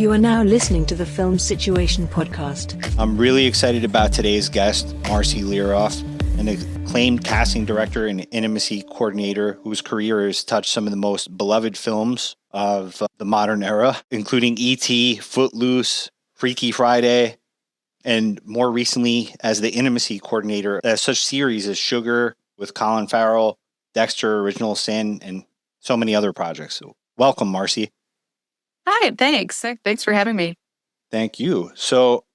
You are now listening to the Film Situation podcast. I'm really excited about today's guest, Marci Liroff, an acclaimed casting director and intimacy coordinator whose career has touched some of the most beloved films of the modern era, including E.T., Footloose, Freaky Friday, and more recently as the intimacy coordinator of such series as Sugar with Colin Farrell, Dexter, Original Sin, and so many other projects. So welcome, Marci. Hi, thanks. Thanks for having me. Thank you. So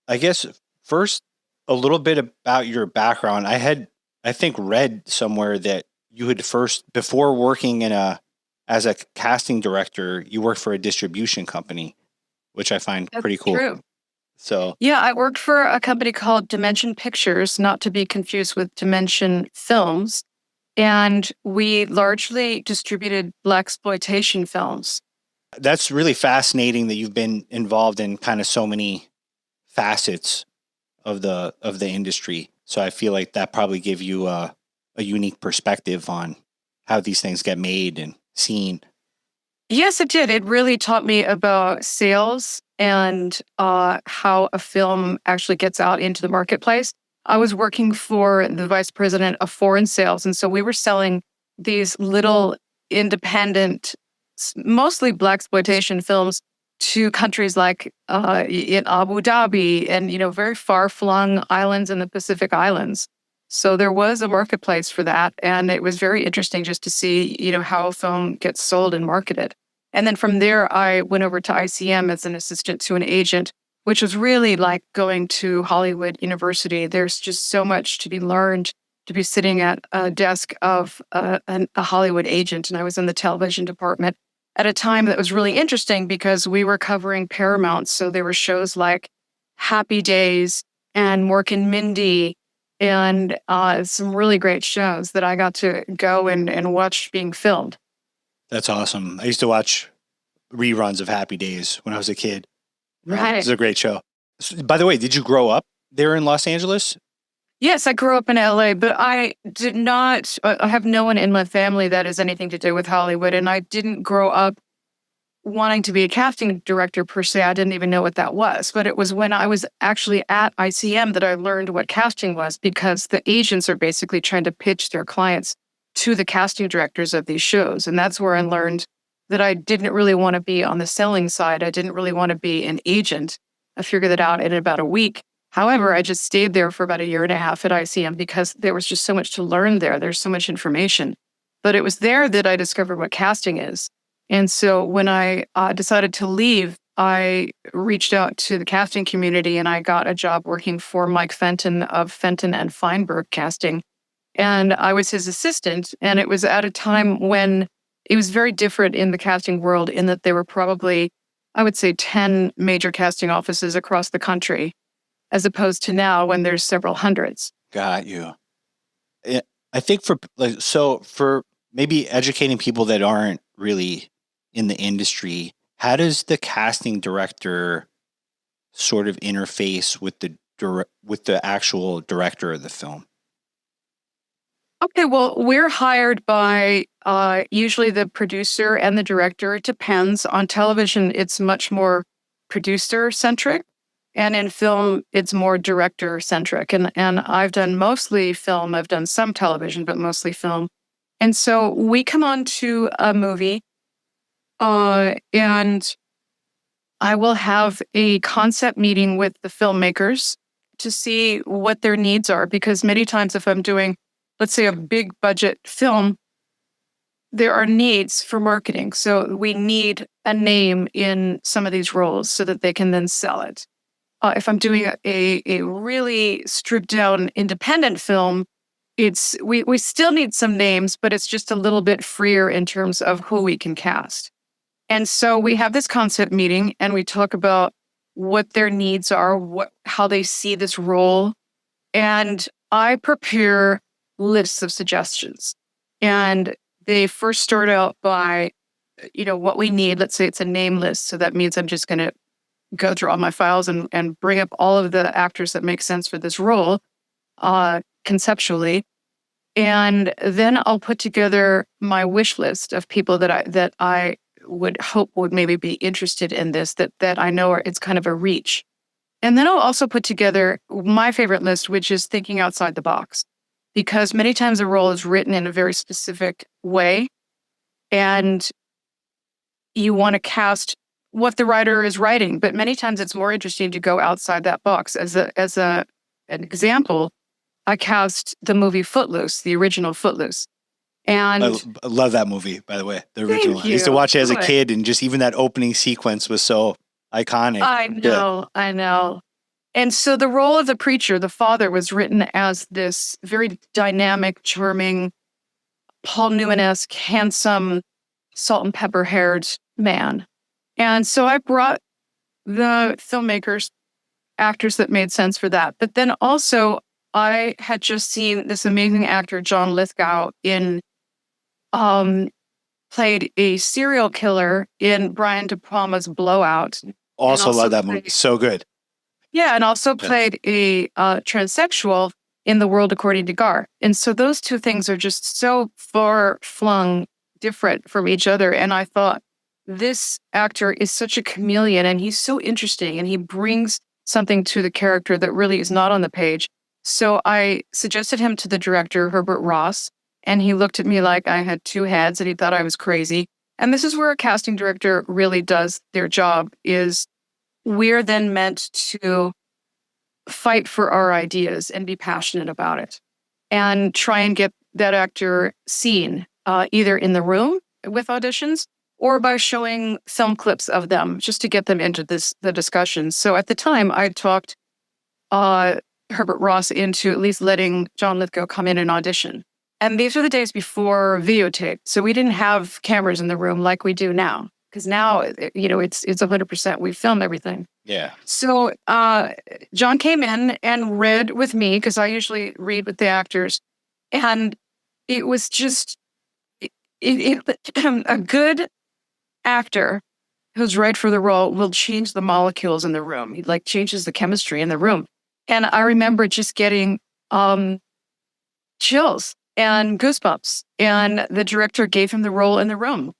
I guess first, a little bit about your background. I think, read somewhere that you had first, before working as a casting director, you worked for a distribution company, which I find That's pretty cool. true. So Yeah, I worked for a company called Dimension Pictures, not to be confused with Dimension Films. And we largely distributed blaxploitation films. that's really fascinating that you've been involved in kind of so many facets of the industry. So I feel like that probably gave you a unique perspective on how these things get made and seen. Yes, it did. It really taught me about sales and how a film actually gets out into the marketplace. I was working for the vice president of foreign sales. And so we were selling these little independent, mostly blaxploitation films to countries like in Abu Dhabi and, very far-flung islands in the Pacific Islands. So there was a marketplace for that. And it was very interesting just to see, how a film gets sold and marketed. And then from there, I went over to ICM as an assistant to an agent, which was really like going to Hollywood University. There's just so much to be learned to be sitting at a desk of a Hollywood agent. And I was in the television department at a time that was really interesting because we were covering Paramount. So there were shows like Happy Days and Mork and Mindy and some really great shows that I got to go and watch being filmed. That's awesome. I used to watch reruns of Happy Days when I was a kid. Right. It's a great show. By the way, did you grow up there in Los Angeles? Yes, I grew up in LA, but I did not, I have no one in my family that has anything to do with Hollywood. And I didn't grow up wanting to be a casting director per se. I didn't even know what that was. But it was when I was actually at ICM that I learned what casting was, because the agents are basically trying to pitch their clients to the casting directors of these shows. And that's where I learned that I didn't really want to be on the selling side. I didn't really want to be an agent. I figured that out in about a week. However, I just stayed there for about a year and a half at ICM because there was just so much to learn there. There's so much information. But it was there that I discovered what casting is. And so when I decided to leave, I reached out to the casting community and I got a job working for Mike Fenton of Fenton and Feinberg Casting. And I was his assistant. And it was at a time when it was very different in the casting world in that there were probably, I would say, 10 major casting offices across the country, as opposed to now when there's several hundreds. Got you. I think for maybe educating people that aren't really in the industry, how does the casting director sort of interface with the actual director of the film? Okay, well, we're hired by usually the producer and the director. It depends. On television, it's much more producer-centric. And in film, it's more director-centric. And I've done mostly film. I've done some television, but mostly film. And so we come on to a movie, and I will have a concept meeting with the filmmakers to see what their needs are. Because many times if I'm doing, let's say, a big budget film, there are needs for marketing. So we need a name in some of these roles so that they can then sell it. If I'm doing a really stripped down independent film, we still need some names, but it's just a little bit freer in terms of who we can cast. And so we have this concept meeting and we talk about what their needs are, how they see this role. And I prepare lists of suggestions. And they first start out by, what we need. Let's say it's a name list. So that means I'm just going to go through all my files and bring up all of the actors that make sense for this role conceptually. And then I'll put together my wish list of people that I would hope would maybe be interested in this, that I know it's kind of a reach. And then I'll also put together my favorite list, which is thinking outside the box, because many times a role is written in a very specific way, and you want to cast what the writer is writing. But many times it's more interesting to go outside that box. As an example, I cast the movie Footloose, the original Footloose. And I love that movie, by the way, the original. I used to you. watch it as a Good. kid, and just even that opening sequence was so iconic. I know. And so the role of the preacher, the father, was written as this very dynamic, charming, Paul Newman-esque, handsome, salt and pepper haired man. And so I brought the filmmakers, actors that made sense for that. But then also I had just seen this amazing actor, John Lithgow, played a serial killer in Brian De Palma's Blowout. Also love that movie. So good. Yeah, and also played a transsexual in The World According to Gar. And so those two things are just so far-flung different from each other. And I thought, this actor is such a chameleon, and he's so interesting, and he brings something to the character that really is not on the page. So I suggested him to the director, Herbert Ross, and he looked at me like I had two heads, and he thought I was crazy. And this is where a casting director really does their job, is we're then meant to fight for our ideas and be passionate about it and try and get that actor seen, either in the room with auditions or by showing film clips of them, just to get them into the discussion. So at the time, I talked Herbert Ross into at least letting John Lithgow come in and audition. And these were the days before videotape. So we didn't have cameras in the room like we do now. Because now, it's 100%. We film everything. Yeah. So John came in and read with me, because I usually read with the actors. And it was just a good actor who's right for the role will change the molecules in the room. He changes the chemistry in the room. And I remember just getting chills and goosebumps. And the director gave him the role in the room.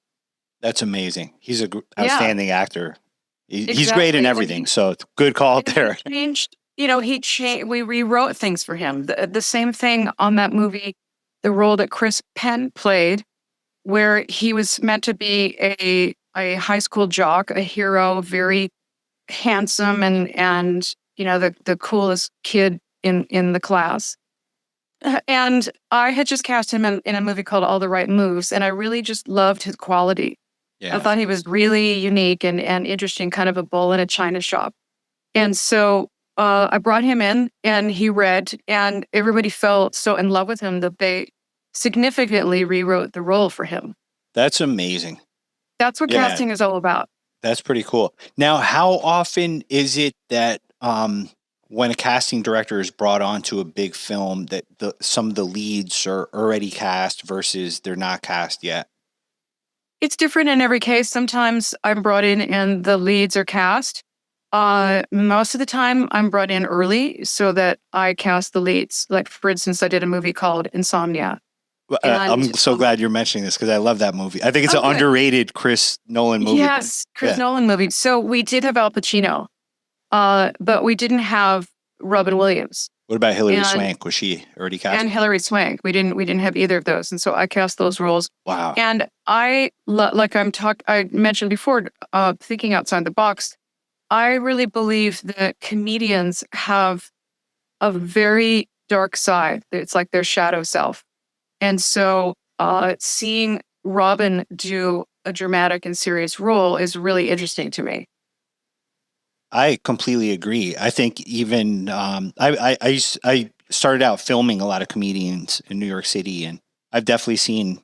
That's amazing. He's an outstanding actor. He's great in Exactly. everything. So good call there. We rewrote things for him. The same thing on that movie, the role that Chris Penn played, where he was meant to be a high school jock, a hero, very handsome and the coolest kid in the class. And I had just cast him in a movie called All the Right Moves, and I really just loved his quality. Yeah. I thought he was really unique and interesting, kind of a bull in a china shop. And so I brought him in, and he read, and everybody fell so in love with him that they significantly rewrote the role for him. That's amazing. That's what casting is all about. That's pretty cool. Now, how often is it that when a casting director is brought onto a big film that some of the leads are already cast versus they're not cast yet? It's different in every case. Sometimes I'm brought in and the leads are cast. Most of the time I'm brought in early so that I cast the leads. Like, for instance, I did a movie called Insomnia. I'm so glad you're mentioning this, because I love that movie. I think it's an underrated Chris Nolan movie. Yes, Chris Nolan movie. So we did have Al Pacino, but we didn't have Robin Williams. What about Hilary Swank? Was she already cast? And Hilary Swank. We didn't have either of those, and so I cast those roles. Wow. And I mentioned before, thinking outside the box. I really believe that comedians have a very dark side. It's like their shadow self. And so seeing Robin do a dramatic and serious role is really interesting to me. I completely agree. I think even I started out filming a lot of comedians in New York City, and I've definitely seen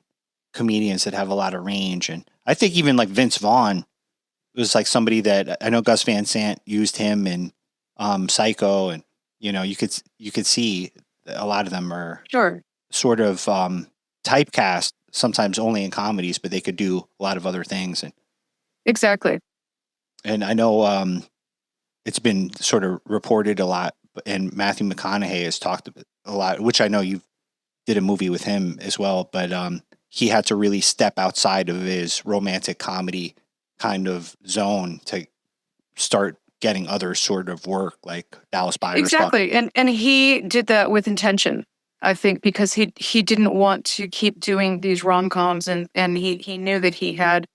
comedians that have a lot of range. And I think even like Vince Vaughn was like somebody that I know Gus Van Sant used him in Psycho, and you could see a lot of them are sort of typecast, sometimes only in comedies, but they could do a lot of other things. And exactly. And I know it's been sort of reported a lot, and Matthew McConaughey has talked a lot, which I know you did a movie with him as well, but he had to really step outside of his romantic comedy kind of zone to start getting other sort of work like Dallas Buyers Club. Exactly. And he did that with intention, I think, because he didn't want to keep doing these rom-coms, and he knew that he had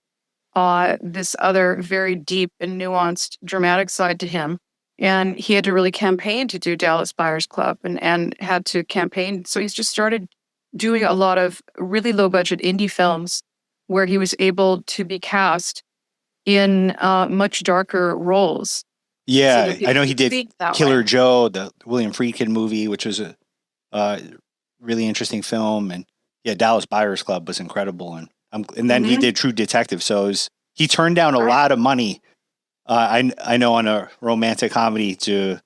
this other very deep and nuanced dramatic side to him. And he had to really campaign to do Dallas Buyers Club and had to campaign. So he's just started doing a lot of really low budget indie films where he was able to be cast in much darker roles. Yeah, I know he did Killer way. Joe, the William Friedkin movie, which was a really interesting film. And yeah, Dallas Buyers Club was incredible. And then he did True Detective. So he turned down a lot of money. I know on a romantic comedy to,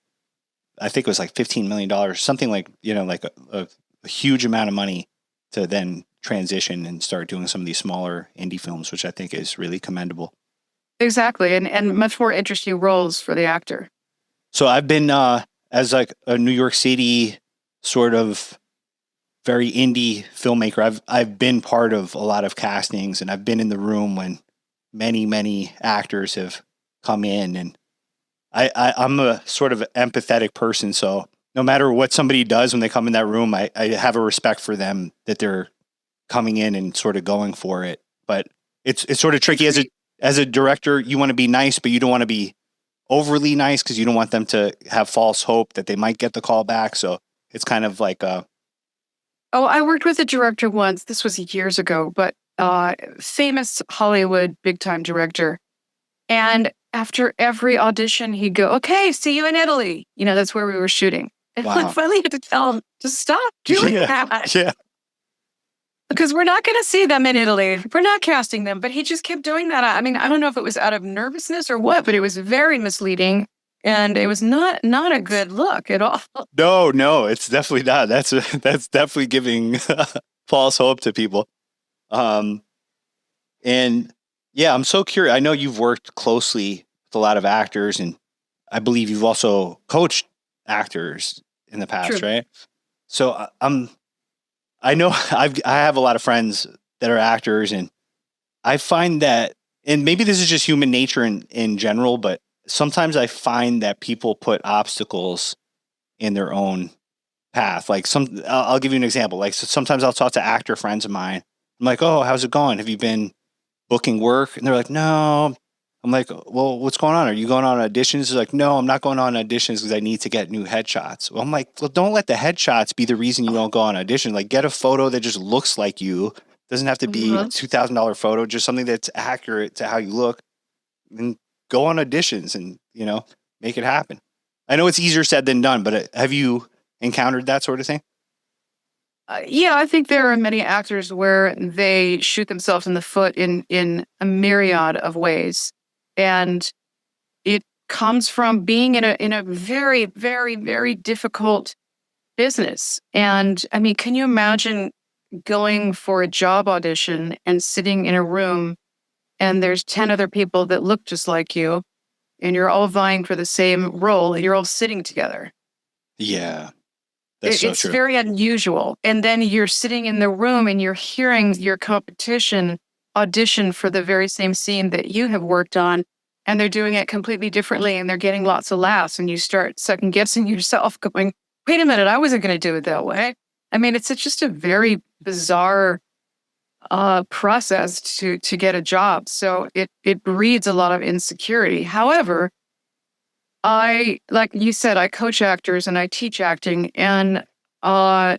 I think it was like $15 million, something like, like a huge amount of money to then transition and start doing some of these smaller indie films, which I think is really commendable. Exactly. And much more interesting roles for the actor. So I've been, as like a New York City sort of very indie filmmaker, I've been part of a lot of castings, and I've been in the room when many actors have come in, and I'm a sort of empathetic person. So no matter what somebody does when they come in that room, I have a respect for them that they're coming in and sort of going for it. But it's sort of tricky as a director. You want to be nice, but you don't want to be overly nice because you don't want them to have false hope that they might get the call back. So it's kind of like Oh, I worked with a director once. This was years ago, but famous Hollywood big time director. And after every audition, he'd go, "Okay, see you in Italy." That's where we were shooting. And I finally had to tell him to stop doing that. Yeah. Because we're not going to see them in Italy. We're not casting them. But he just kept doing that. I mean, I don't know if it was out of nervousness or what, but it was very misleading. And it was not a good look at all. No, it's definitely not. That's definitely giving false hope to people. And yeah, I'm so curious. I know you've worked closely with a lot of actors, and I believe you've also coached actors in the past, True. right? So I know I have a lot of friends that are actors, and I find that, and maybe this is just human nature in general, but sometimes I find that people put obstacles in their own path. Like I'll give you an example. Like sometimes I'll talk to actor friends of mine. I'm like, "Oh, how's it going? Have you been booking work?" And they're like, "No." I'm like, "Well, what's going on? Are you going on auditions?" They're like, "No, I'm not going on auditions because I need to get new headshots." Well, I'm like, "Well, don't let the headshots be the reason you don't go on audition. Like, get a photo that just looks like you. Doesn't have to be a $2,000 photo, just something that's accurate to how you look, and go on auditions and, make it happen." I know it's easier said than done, but have you encountered that sort of thing? Yeah, I think there are many actors where they shoot themselves in the foot in a myriad of ways. And it comes from being in a very, very, very difficult business. And I mean, can you imagine going for a job audition and sitting in a room and there's 10 other people that look just like you, and you're all vying for the same role, and you're all sitting together? Yeah, that's so It's true. very unusual. And then you're sitting in the room and you're hearing your competition audition for the very same scene that you have worked on, and they're doing it completely differently, and they're getting lots of laughs, and you start second guessing yourself going, "Wait a minute, I wasn't going to do it that way." I mean, it's just a very bizarre process to get a job. So it breeds a lot of insecurity. However, like you said, I coach actors and I teach acting, and I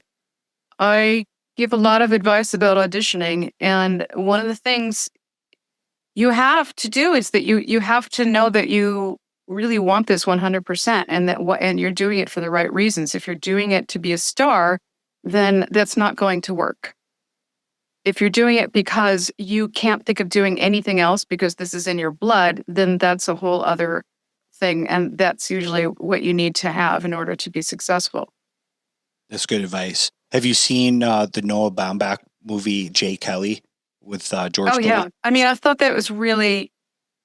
give a lot of advice about auditioning. And one of the things you have to do is that you have to know that you really want this 100%, and and you're doing it for the right reasons. If you're doing it to be a star, then that's not going to work. If you're doing it because you can't think of doing anything else because this is in your blood, then that's a whole other thing. And that's usually what you need to have in order to be successful. That's good advice. Have you seen the Noah Baumbach movie, Jay Kelly, with George Oh, Clooney? yeah. I mean, I thought that was really,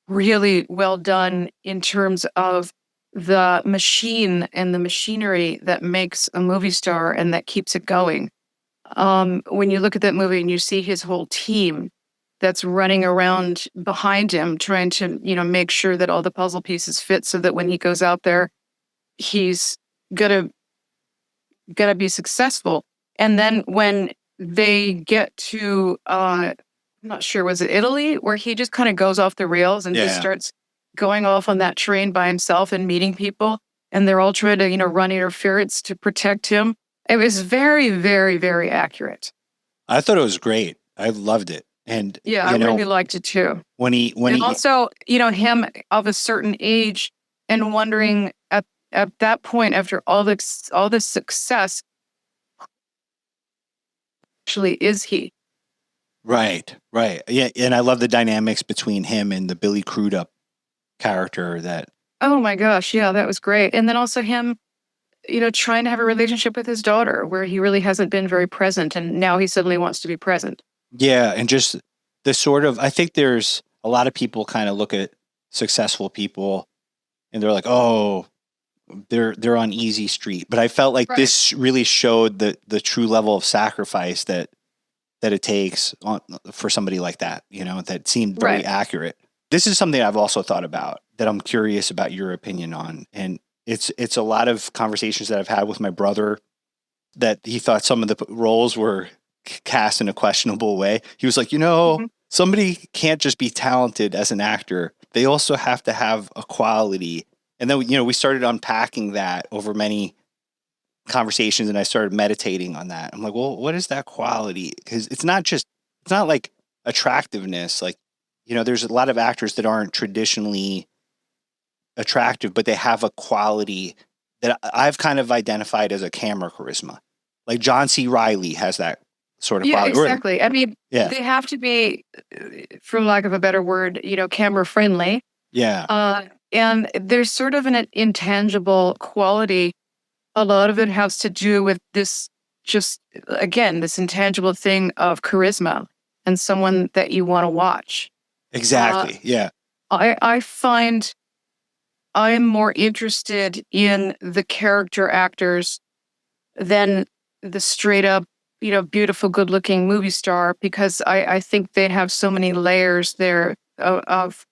really well done in terms of the machine and the machinery that makes a movie star and that keeps it going. when you look at that movie and you see his whole team that's running around behind him, trying to, make sure that all the puzzle pieces fit so that when he goes out there, he's gonna be successful. And then when they get to, I'm not sure, was it Italy, where he just kind of goes off the rails and just starts going off on that train by himself and meeting people, and they're all trying to, run interference to protect him. It was very, very, very accurate. I thought it was great. I loved it. And yeah, I really liked it too. When he also, him of a certain age and wondering at that point, after all this success, actually is he? Right. Yeah, and I love the dynamics between him and the Billy Crudup character. That. Oh my gosh, yeah, that was great. And then also him, trying to have a relationship with his daughter, where he really hasn't been very present, and now he suddenly wants to be present. Yeah, and just the sort of, I think there's a lot of people kind of look at successful people and they're like, oh, they're on easy street. But I felt like this really showed the true level of sacrifice that it takes for somebody like that, that seemed very accurate. This is something I've also thought about that I'm curious about your opinion on. And it's a lot of conversations that I've had with my brother, that he thought some of the roles were cast in a questionable way. He was like, somebody can't just be talented as an actor. They also have to have a quality. And then, we started unpacking that over many conversations, and I started meditating on that. I'm like, well, what is that quality? Because it's not like attractiveness. Like, there's a lot of actors that aren't traditionally attractive, but they have a quality that I've kind of identified as a camera charisma. Like John C. Reilly has that sort of quality. Exactly. I mean, they have to be, for lack of a better word, camera friendly. Yeah. And there's sort of an intangible quality. A lot of it has to do with this, just again, this intangible thing of charisma and someone that you want to watch. Exactly. Yeah. I find I'm more interested in the character actors than the straight up, beautiful, good looking movie star, because I think they have so many layers there of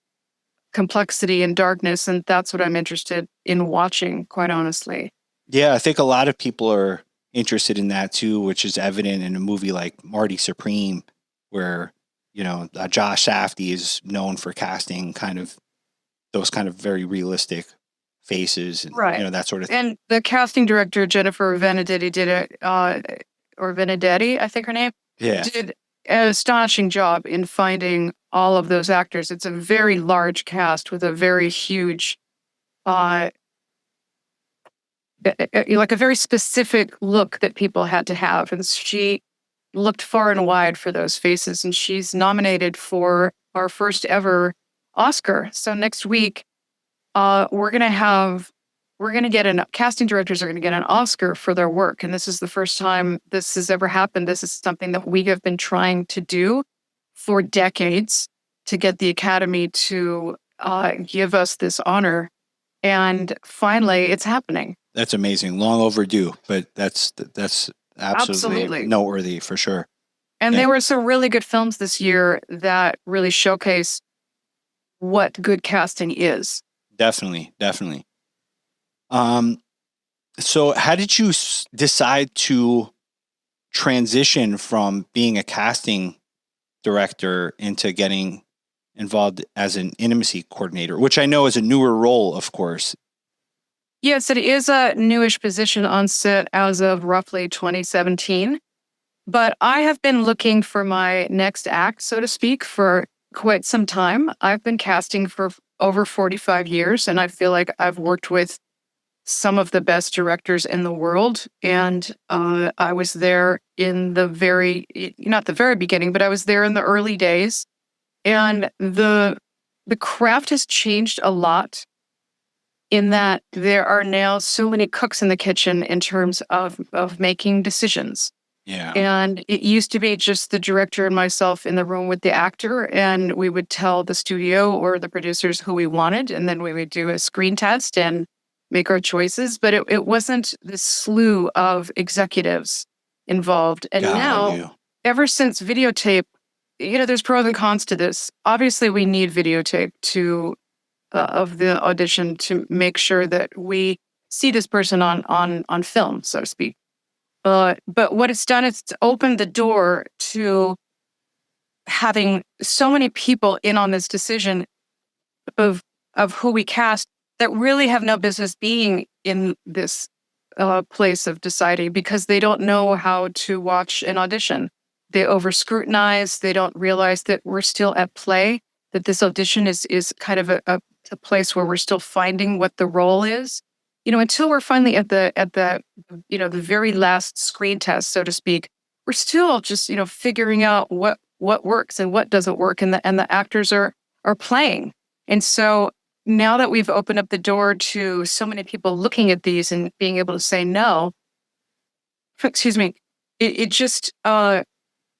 complexity and darkness. And that's what I'm interested in watching, quite honestly. Yeah. I think a lot of people are interested in that too, which is evident in a movie like Marty Supreme, where, Josh Safdie is known for casting those kind of very realistic faces and that sort of thing. And the casting director, Jennifer Benedetti, did it, or Benedetti, I think her name, did an astonishing job in finding all of those actors. It's a very large cast with a very huge, like a very specific look that people had to have. And she looked far and wide for those faces, and she's nominated for our first ever Oscar. So next week, casting directors are going to get an Oscar for their work. And this is the first time this has ever happened. This is something that we have been trying to do for decades, to get the Academy to give us this honor. And finally, it's happening. That's amazing. Long overdue, but that's absolutely noteworthy for sure. And there were some really good films this year that really showcase what good casting is. Definitely. So how did you decide to transition from being a casting director into getting involved as an intimacy coordinator, which I know is a newer role, of course? Yes, it is a newish position on set as of roughly 2017. But I have been looking for my next act, so to speak, for quite some time. I've been casting for over 45 years, and I feel like I've worked with some of the best directors in the world. And I was there in not the very beginning, but I was there in the early days. And the craft has changed a lot, in that there are now so many cooks in the kitchen in terms of making decisions. Yeah. And it used to be just the director and myself in the room with the actor, and we would tell the studio or the producers who we wanted, and then we would do a screen test and make our choices. But it wasn't this slew of executives involved. And Got now, you. ever since videotape, there's pros and cons to this. Obviously, we need videotape of the audition to make sure that we see this person on film, so to speak. But what it's done is it's opened the door to having so many people in on this decision of who we cast that really have no business being in this place of deciding, because they don't know how to watch an audition. They over scrutinize. They don't realize that we're still at play, that this audition is kind of a place where we're still finding what the role is. Until we're finally at the the very last screen test, so to speak, we're still just figuring out what works and what doesn't work, and the actors are playing. And so now that we've opened up the door to so many people looking at these and being able to say no, excuse me, it just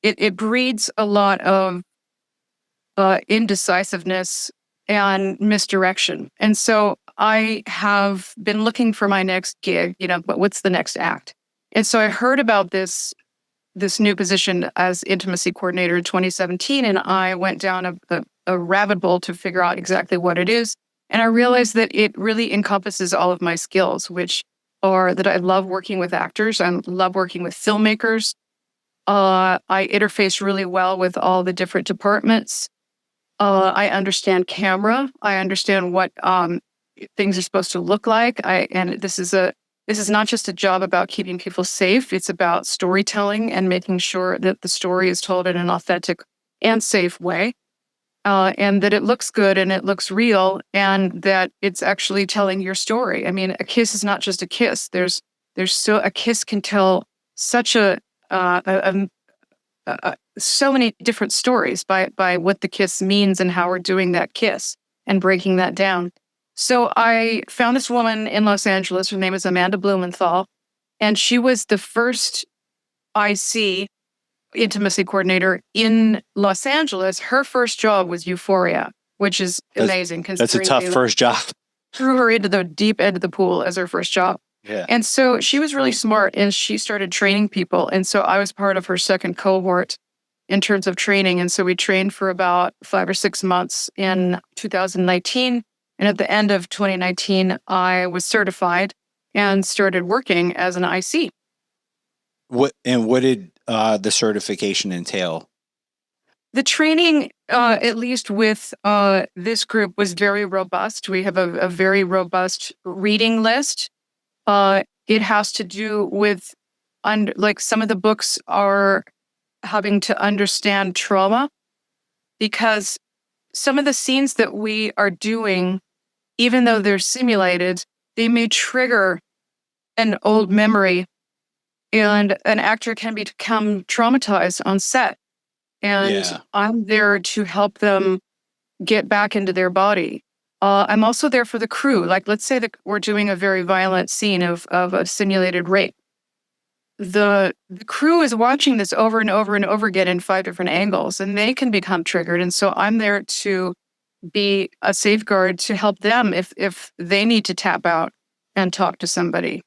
it breeds a lot of indecisiveness and misdirection. And so I have been looking for my next gig, but what's the next act? And so I heard about this new position as intimacy coordinator in 2017, and I went down a rabbit hole to figure out exactly what it is. And I realized that it really encompasses all of my skills, which are that I love working with actors, I love working with filmmakers. I interface really well with all the different departments. I understand camera. I understand what things are supposed to look like. And this is not just a job about keeping people safe. It's about storytelling and making sure that the story is told in an authentic and safe way, and that it looks good and it looks real, and that it's actually telling your story. I mean, a kiss is not just a kiss. There's a kiss can tell such so many different stories by what the kiss means and how we're doing that kiss and breaking that down. So I found this woman in Los Angeles. Her name is Amanda Blumenthal, and she was the first IC intimacy coordinator in Los Angeles. Her first job was Euphoria, which is amazing. That's a tough first job. Threw her into the deep end of the pool as her first job. Yeah. And so she was really smart, and she started training people. And so I was part of her second cohort in terms of training. And so we trained for about 5 or 6 months in 2019. And at the end of 2019, I was certified and started working as an IC. What did the certification entail? The training, at least with this group, was very robust. We have a very robust reading list. It has to do with, some of the books are having to understand trauma, because some of the scenes that we are doing, even though they're simulated, they may trigger an old memory, and an actor can become traumatized on set. And I'm there to help them get back into their body. I'm also there for the crew. Like, let's say that we're doing a very violent scene of a simulated rape. The crew is watching this over and over and over again in 5 different angles, and they can become triggered. And so I'm there to be a safeguard to help them if they need to tap out and talk to somebody.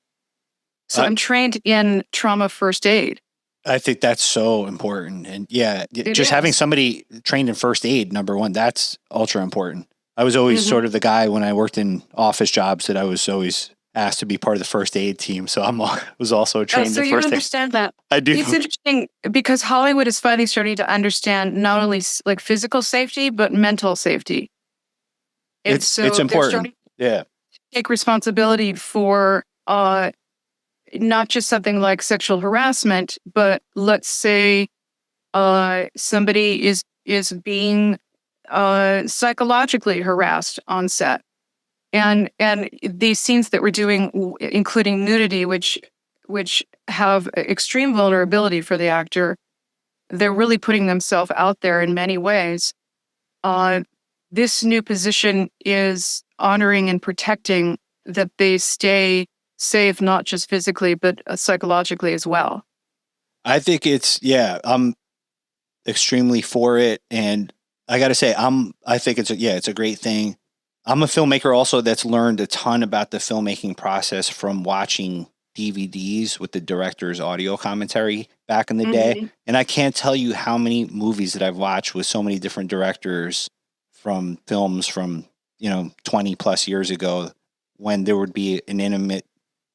So I'm trained in trauma first aid. I think that's so important. And It having is. somebody trained in first aid, number one, that's ultra important. I was always sort of the guy when I worked in office jobs that I was always asked to be part of the first aid team. So was also trained in So first you aid. understand that. I do. It's interesting because Hollywood is finally starting to understand not only like physical safety, but mental safety. And It's important. Yeah. Take responsibility for not just something like sexual harassment, but let's say somebody is being psychologically harassed on set. And these scenes that we're doing, including nudity, which have extreme vulnerability for the actor, they're really putting themselves out there in many ways. This new position is honoring and protecting that they stay safe, not just physically, but psychologically as well. I think I'm extremely for it. And I got to say, I think it's a great thing. I'm a filmmaker also that's learned a ton about the filmmaking process from watching DVDs with the director's audio commentary back in the day. And I can't tell you how many movies that I've watched with so many different directors from films from, 20 plus years ago, when there would be an intimate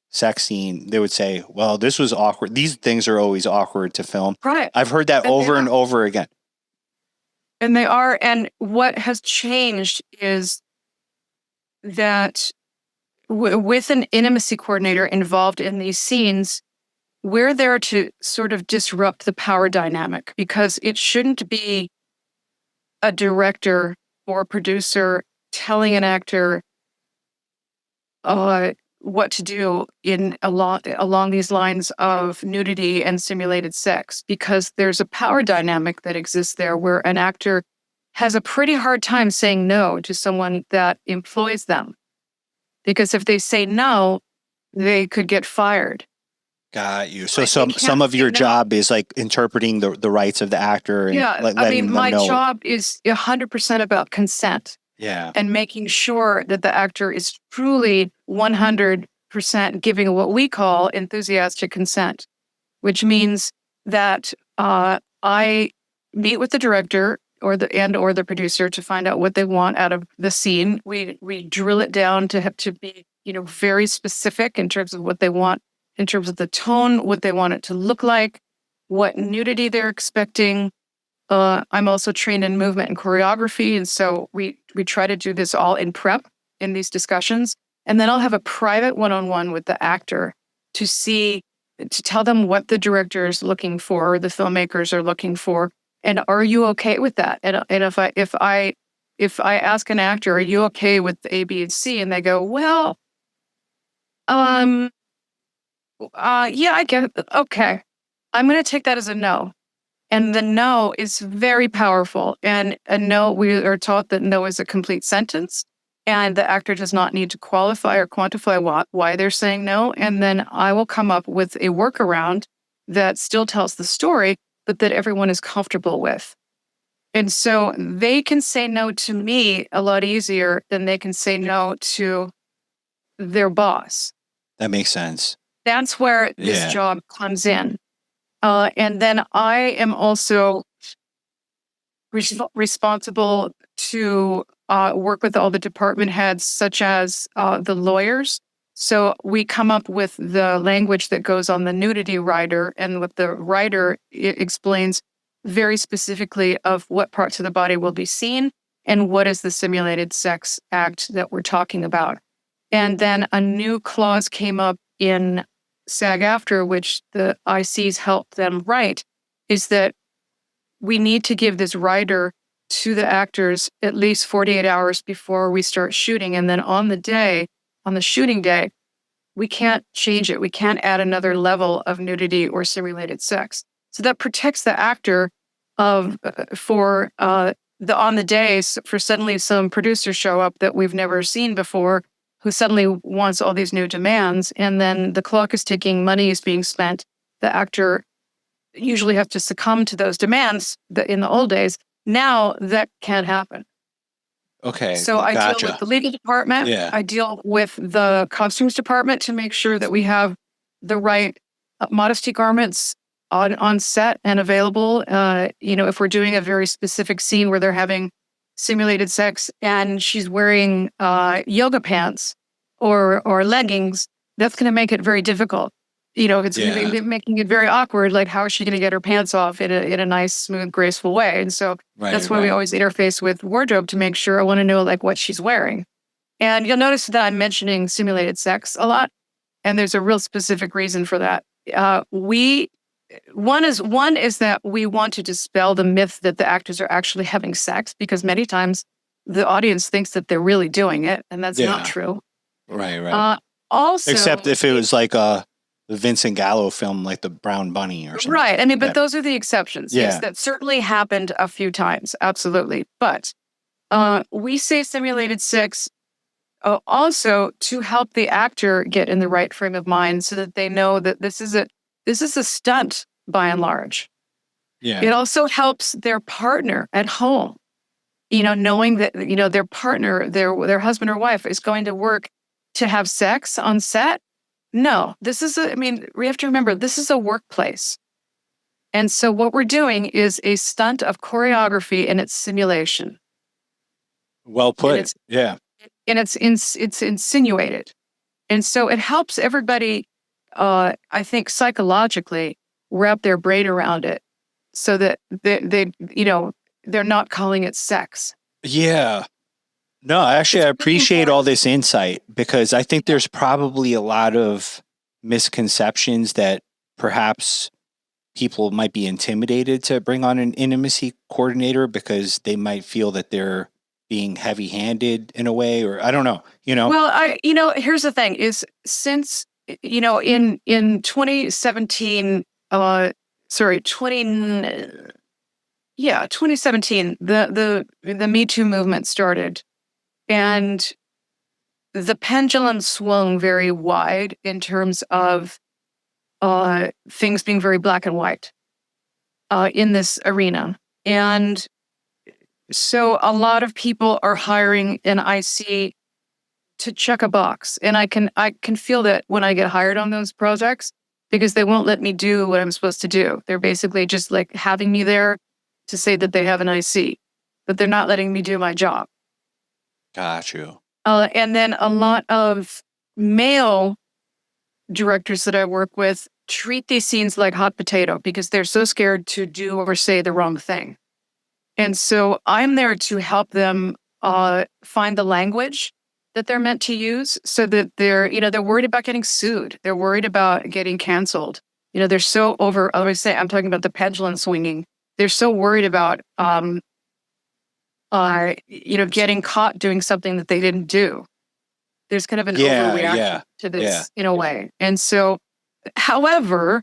sex scene, they would say, well, this was awkward. These things are always awkward to film. Right. I've heard that over and over again. And they are. And what has changed is that with an intimacy coordinator involved in these scenes, we're there to sort of disrupt the power dynamic, because it shouldn't be a director or a producer telling an actor what to do along these lines of nudity and simulated sex, because there's a power dynamic that exists there where an actor has a pretty hard time saying no to someone that employs them. Because if they say no, they could get fired. Got you. So some of your job is like interpreting the rights of the actor. And my job is 100% about consent. Yeah. And making sure that the actor is truly 100% giving what we call enthusiastic consent, which means that I meet with the director or the producer to find out what they want out of the scene. We drill it down to have to be, very specific in terms of what they want, in terms of the tone, what they want it to look like, what nudity they're expecting. I'm also trained in movement and choreography, and so we try to do this all in prep in these discussions. And then I'll have a private one-on-one with the actor to tell them what the director is looking for, or the filmmakers are looking for, and are you okay with that? And if I ask an actor, are you okay with A, B, and C, and they go, well, yeah, I get it. Okay, I'm going to take that as a no. And the no is very powerful. And a no, we are taught that no is a complete sentence, and the actor does not need to qualify or quantify why they're saying no. And then I will come up with a workaround that still tells the story, but that everyone is comfortable with. And so they can say no to me a lot easier than they can say no to their boss. That makes sense. That's where this job comes in. And then I am also responsible to work with all the department heads, such as the lawyers. So we come up with the language that goes on the nudity rider, and what the rider explains very specifically of what parts of the body will be seen and what is the simulated sex act that we're talking about. And then a new clause came up in SAG-AFTRA, which the ICs helped them write, is that we need to give this rider to the actors at least 48 hours before we start shooting. And then on the shooting day, we can't change it. We can't add another level of nudity or simulated sex. So that protects the actor for on the days for suddenly some producers show up that we've never seen before, who suddenly wants all these new demands, and then the clock is ticking, money is being spent. The actor usually has to succumb to those demands in the old days. Now that can't happen. Okay. So I deal with the legal department. Yeah. I deal with the costumes department to make sure that we have the right modesty garments on set and available. If we're doing a very specific scene where they're having simulated sex and she's wearing yoga pants or leggings, that's going to make it very difficult. It's going to be making it very awkward. Like, how is she going to get her pants off in a nice, smooth, graceful way? And so that's why we always interface with wardrobe to make sure. I want to know what she's wearing. And you'll notice that I'm mentioning simulated sex a lot, and there's a real specific reason for that. One is that we want to dispel the myth that the actors are actually having sex, because many times the audience thinks that they're really doing it, and that's not true. Right. Also, except if it was like the Vincent Gallo film, like The Brown Bunny or something. Right. But those are the exceptions. Yeah. Yes, that certainly happened a few times. Absolutely. But we say simulated sex also to help the actor get in the right frame of mind, so that they know that this is a stunt by and large. Yeah. It also helps their partner at home, knowing that, their partner, their husband or wife is going to work to have sex on set. No, we have to remember this is a workplace. And so what we're doing is a stunt of choreography and its simulation. Well And put. it's Yeah. and it's insinuated. And so it helps everybody, I think, psychologically wrap their brain around it so that they're not calling it sex. Yeah. No, actually, It's I really appreciate all important. this insight because I think there's probably a lot of misconceptions that perhaps people might be intimidated to bring on an intimacy coordinator because they might feel that they're being heavy-handed in a way, or I don't know, Well, here's the thing is since, in 2017, 2017, the Me Too movement started, and the pendulum swung very wide in terms of things being very black and white in this arena. And so a lot of people are hiring an IC to check a box. And I can feel that when I get hired on those projects because they won't let me do what I'm supposed to do. They're basically just like having me there to say that they have an IC, but they're not letting me do my job. Got you. And then a lot of male directors that I work with treat these scenes like hot potato because they're so scared to do or say the wrong thing. And so I'm there to help them find the language that they're meant to use so that they're worried about getting sued. They're worried about getting canceled. They're so over, I always say, I'm talking about the pendulum swinging. They're so worried about, getting caught doing something that they didn't do. There's kind of an overreaction to this in a way. And so, however,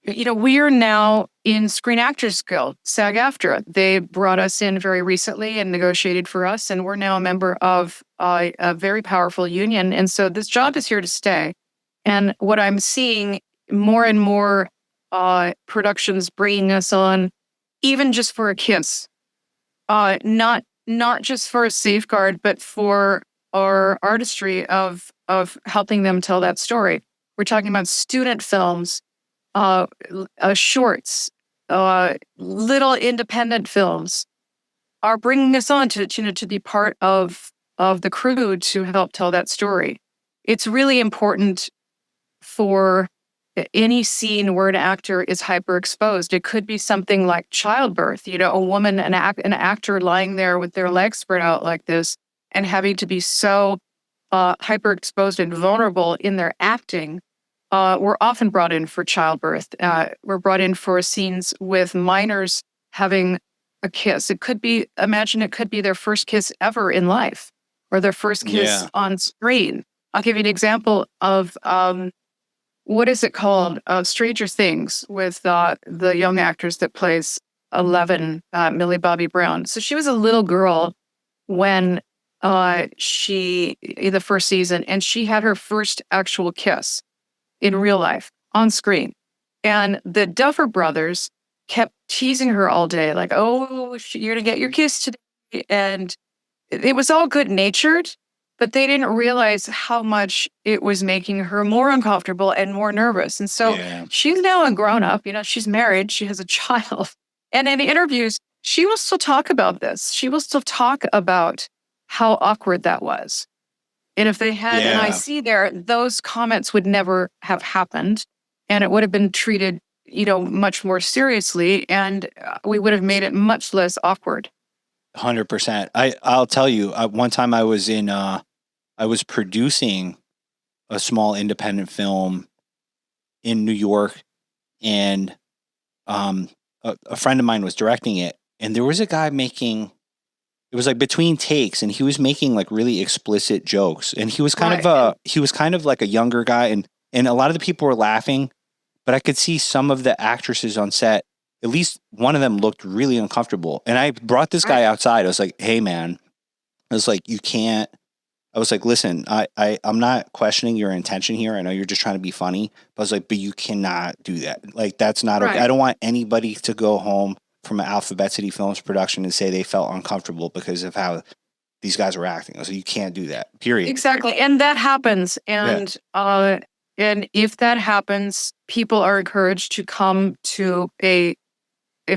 we are now in Screen Actors Guild, SAG-AFTRA. They brought us in very recently and negotiated for us, and we're now a member of a very powerful union. And so this job is here to stay. And what I'm seeing more and more productions bringing us on, even just for a kiss, not just for a safeguard, but for our artistry of helping them tell that story. We're talking about student films, shorts, little independent films are bringing us on to be part of the crew to help tell that story. It's really important for any scene where an actor is hyper exposed. It could be something like childbirth, a woman, an actor lying there with their legs spread out like this and having to be so hyper exposed and vulnerable in their acting. We're often brought in for childbirth. We're brought in for scenes with minors having a kiss. It could be their first kiss ever in life or their first kiss on screen. I'll give you an example of what is it called? Stranger Things with the young actress that plays 11, Millie Bobby Brown. So she was a little girl when in the first season, and she had her first actual kiss in real life on screen. And the Duffer Brothers kept teasing her all day, like, oh, you're going to get your kiss today. And it was all good natured, but they didn't realize how much it was making her more uncomfortable and more nervous. And so she's now a grown up, she's married, she has a child. And in the interviews, she will still talk about this. She will still talk about how awkward that was. And if they had an IC there, those comments would never have happened. And it would have been treated, much more seriously. And we would have made it much less awkward. 100%. I'll tell you, one time I was producing a small independent film in New York, and a friend of mine was directing it, and there was a guy it was like between takes, and he was making like really explicit jokes, and he was kind of like a younger guy, and a lot of the people were laughing, but I could see some of the actresses on set, at least one of them looked really uncomfortable. And I brought this guy outside. I was like, hey man, I was like, you can't, I was like, listen, I'm not questioning your intention here. I know you're just trying to be funny, but I was like, but you cannot do that. Like, that's not okay. I don't want anybody to go home from an Alphabet City Films production and say they felt uncomfortable because of how these guys were acting. I was like, you can't do that, period. Exactly. And that happens. And And if that happens, people are encouraged to come to a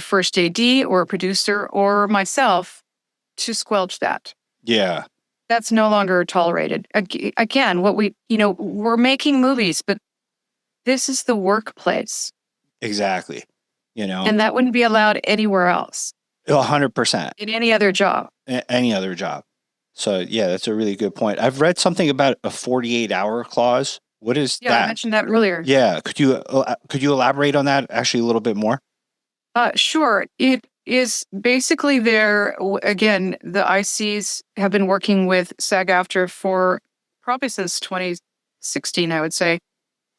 first AD or a producer or myself to squelch that. Yeah. That's no longer tolerated. Again, we're making movies, but this is the workplace. Exactly. And that wouldn't be allowed anywhere else. 100%. In any other job. Any other job. So yeah, that's a really good point. I've read something about a 48-hour clause. What is that? I mentioned that earlier. Yeah. Could you elaborate on that actually a little bit more? Sure. It is basically again, the ICs have been working with SAG-AFTRA for probably since 2016, I would say,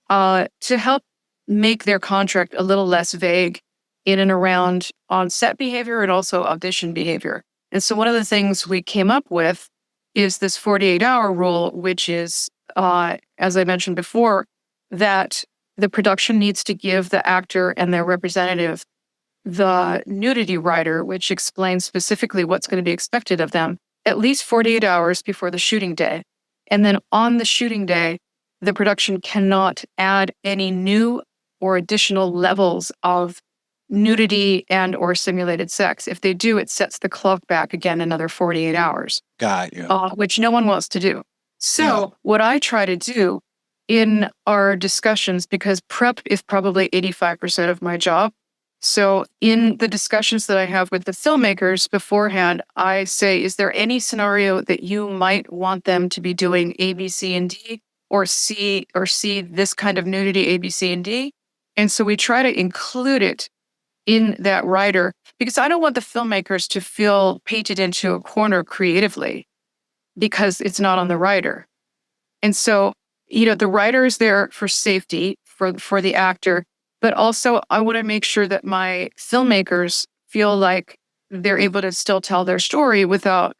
to help make their contract a little less vague in and around on-set behavior and also audition behavior. And so one of the things we came up with is this 48-hour rule, which is, as I mentioned before, that the production needs to give the actor and their representative the nudity rider, which explains specifically what's going to be expected of them, at least 48 hours before the shooting day. And then on the shooting day, the production cannot add any new or additional levels of nudity and or simulated sex. If they do, it sets the clock back again another 48 hours. Got you. Which no one wants to do. So what I try to do in our discussions, because prep is probably 85% of my job. So in the discussions that I have with the filmmakers beforehand, I say, is there any scenario that you might want them to be doing A, B, C, and D, or C this kind of nudity, A, B, C, and D? And so we try to include it in that rider, because I don't want the filmmakers to feel painted into a corner creatively because it's not on the rider. And so, the rider is there for safety for the actor, but also I want to make sure that my filmmakers feel like they're able to still tell their story without,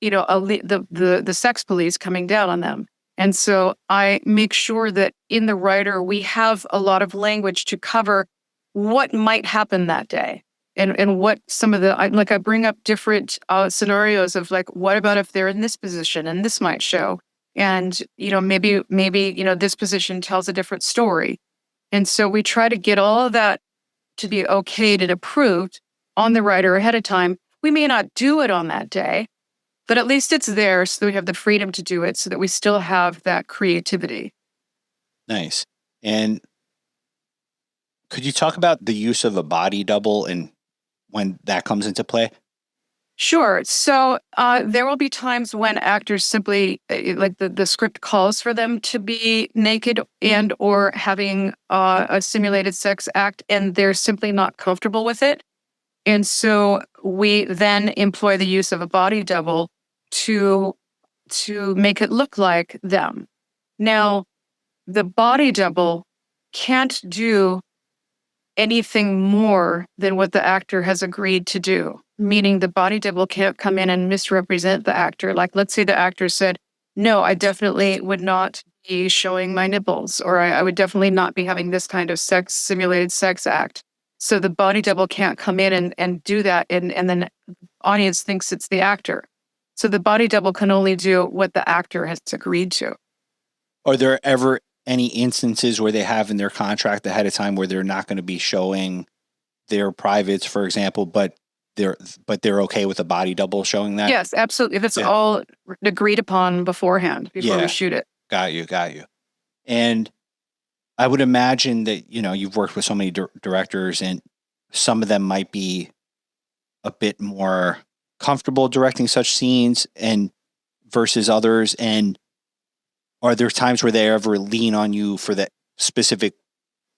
the sex police coming down on them. And so I make sure that in the rider, we have a lot of language to cover what might happen that day and what some of I bring up different scenarios of what about if they're in this position and this might show. And, maybe, this position tells a different story. And so we try to get all of that to be okayed and approved on the rider ahead of time. We may not do it on that day, but at least it's there so that we have the freedom to do it so that we still have that creativity. Nice. And could you talk about the use of a body double and when that comes into play? Sure. So there will be times when actors simply, the script calls for them to be naked and or having a simulated sex act, and they're simply not comfortable with it. And so we then employ the use of a body double to make it look like them. Now, the body double can't do anything more than what the actor has agreed to do, meaning the body double can't come in and misrepresent the actor. Like, let's say the actor said, no, I definitely would not be showing my nipples, or I would definitely not be having this kind of simulated sex act. So the body double can't come in and do that, and then the audience thinks it's the actor. So the body double can only do what the actor has agreed to. Are there ever any instances where they have in their contract ahead of time where they're not going to be showing their privates, for example, but they're okay with a body double showing that? Yes, absolutely. If it's all agreed upon beforehand before we shoot it. Got you. And I would imagine that, you've worked with so many directors, and some of them might be a bit more comfortable directing such scenes and versus others. And are there times where they ever lean on you for that specific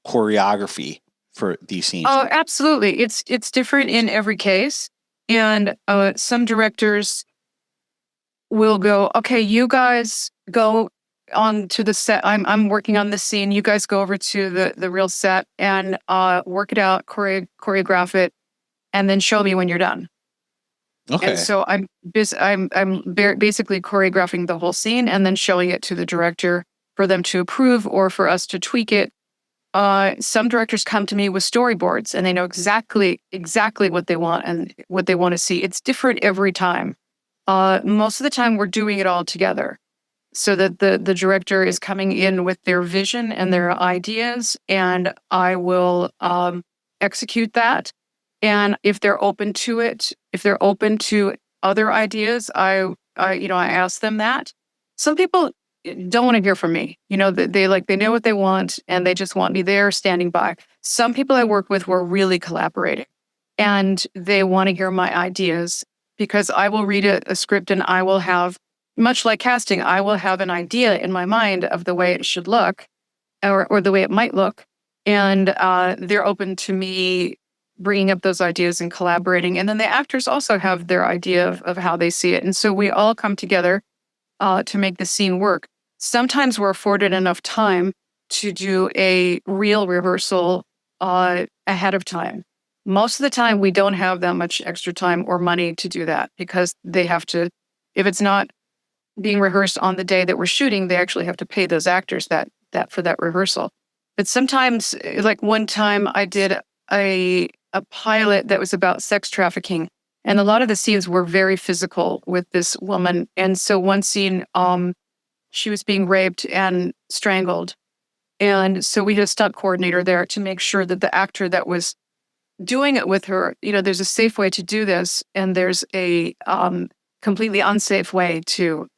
choreography for these scenes? Oh, absolutely. It's different in every case. And some directors will go, okay, you guys go on to the set. I'm working on this scene. You guys go over to the real set and work it out, choreograph it, and then show me when you're done. Okay. And so I'm basically choreographing the whole scene and then showing it to the director for them to approve or for us to tweak it. Some directors come to me with storyboards and they know exactly what they want and what they want to see. It's different every time. Most of the time we're doing it all together. so that the director is coming in with their vision and their ideas, and I will execute that. And if they're open to it, if they're open to other ideas, I ask them that. Some people don't want to hear from me. They know what they want and they just want me there standing by. Some people I work with were really collaborating and they want to hear my ideas, because I will read a script and I will have, much like casting, I will have an idea in my mind of the way it should look or the way it might look. And they're open to me bringing up those ideas and collaborating. And then the actors also have their idea of how they see it. And so we all come together to make the scene work. Sometimes we're afforded enough time to do a real rehearsal ahead of time. Most of the time, we don't have that much extra time or money to do that, because they have to, if it's not being rehearsed on the day that we're shooting, they actually have to pay those actors that for that rehearsal. But sometimes, like one time I did a pilot that was about sex trafficking, and a lot of the scenes were very physical with this woman. And so one scene, she was being raped and strangled. And so we had a stunt coordinator there to make sure that the actor that was doing it with her, there's a safe way to do this, and there's a completely unsafe way to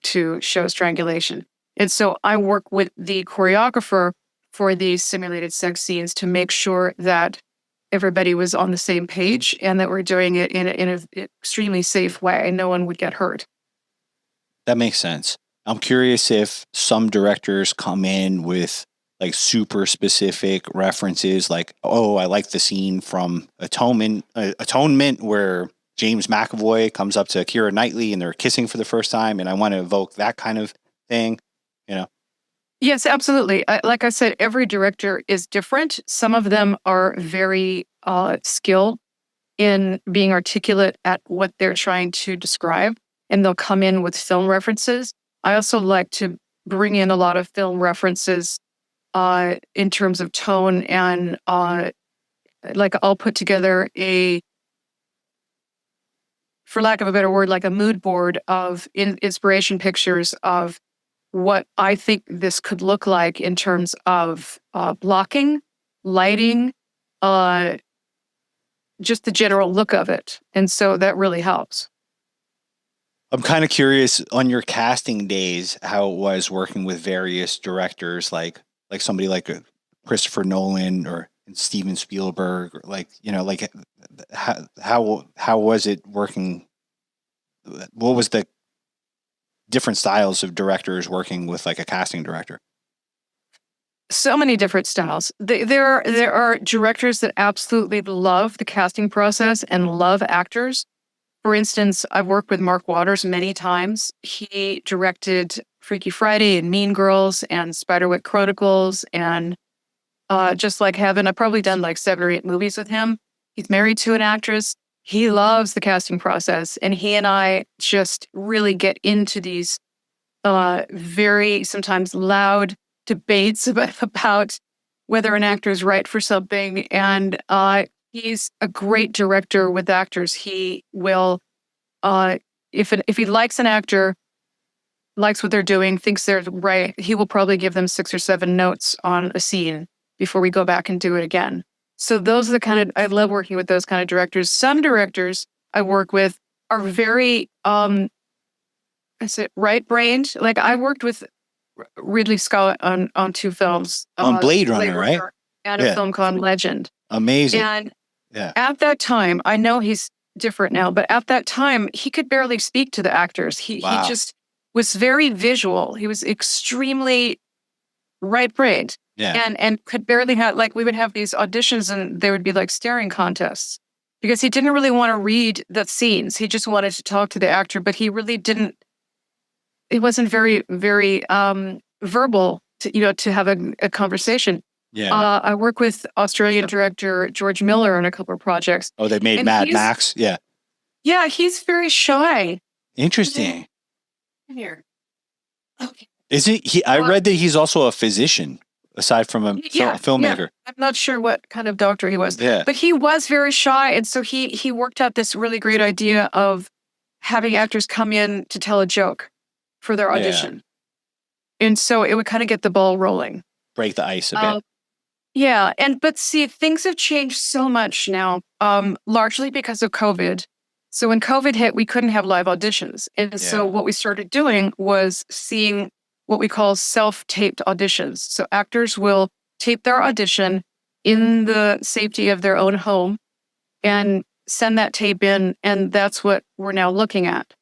show strangulation. And so I work with the choreographer for these simulated sex scenes to make sure that everybody was on the same page and that we're doing it in an extremely safe way and no one would get hurt. That makes sense. I'm curious if some directors come in with like super specific references, like, oh, I like the scene from Atonement where James McAvoy comes up to Keira Knightley and they're kissing for the first time, and I want to evoke that kind of thing, Yes, absolutely. Like I said, every director is different. Some of them are very skilled in being articulate at what they're trying to describe, and they'll come in with film references. I also like to bring in a lot of film references in terms of tone, and like I'll put together for lack of a better word, like a mood board of inspiration pictures of what I think this could look like in terms of blocking, lighting, just the general look of it. And so that really helps. I'm kind of curious on your casting days, how it was working with various directors, like somebody like Christopher Nolan or Steven Spielberg, or how was it working? What was the different styles of directors working with like a casting director? So many different styles. There are directors that absolutely love the casting process and love actors. For instance, I've worked with Mark Waters many times. He directed Freaky Friday and Mean Girls and Spiderwick Chronicles and Just Like Heaven. I've probably done like 7 or 8 movies with him. He's married to an actress. He loves the casting process, and he and I just really get into these very sometimes loud debates about whether an actor is right for something. And he's a great director with actors. He will, if he likes an actor, likes what they're doing, thinks they're right, he will probably give them 6 or 7 notes on a scene before we go back and do it again. So those are I love working with those kind of directors. Some directors I work with are very, right-brained. Like I worked with Ridley Scott on 2 films. On Blade Runner, right? And a film called Legend. Amazing. And at that time, I know he's different now, but at that time, he could barely speak to the actors. He just was very visual. He was extremely right-brained. Yeah. And could barely have, like, we would have these auditions and there would be like staring contests because he didn't really want to read the scenes. He just wanted to talk to the actor, but he really didn't. It wasn't very, very verbal to have a conversation. Yeah. I work with Australian director George Miller on a couple of projects. Oh, they made Mad Max? Yeah. Yeah, he's very shy. Interesting. Here. Okay. Is he? I read that he's also a physician, aside from a filmmaker. Yeah. I'm not sure what kind of doctor he was. Yeah. But he was very shy. And so he worked out this really great idea of having actors come in to tell a joke for their audition. And so it would kind of get the ball rolling. Break the ice a bit. Yeah. But see, things have changed so much now, largely because of COVID. So when COVID hit, we couldn't have live auditions. And so what we started doing was seeing what we call self-taped auditions. So actors will tape their audition in the safety of their own home and send that tape in. And that's what we're now looking at.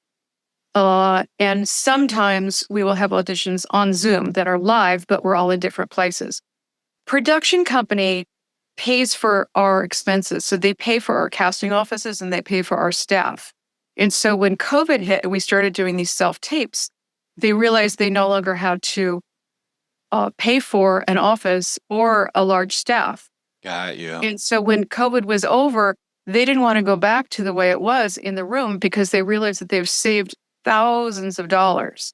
And sometimes we will have auditions on Zoom that are live, but we're all in different places. Production company pays for our expenses. So they pay for our casting offices and they pay for our staff. And so when COVID hit and we started doing these self-tapes, they realized they no longer had to pay for an office or a large staff. Got you. And so when COVID was over, they didn't want to go back to the way it was in the room because they realized that they've saved thousands of dollars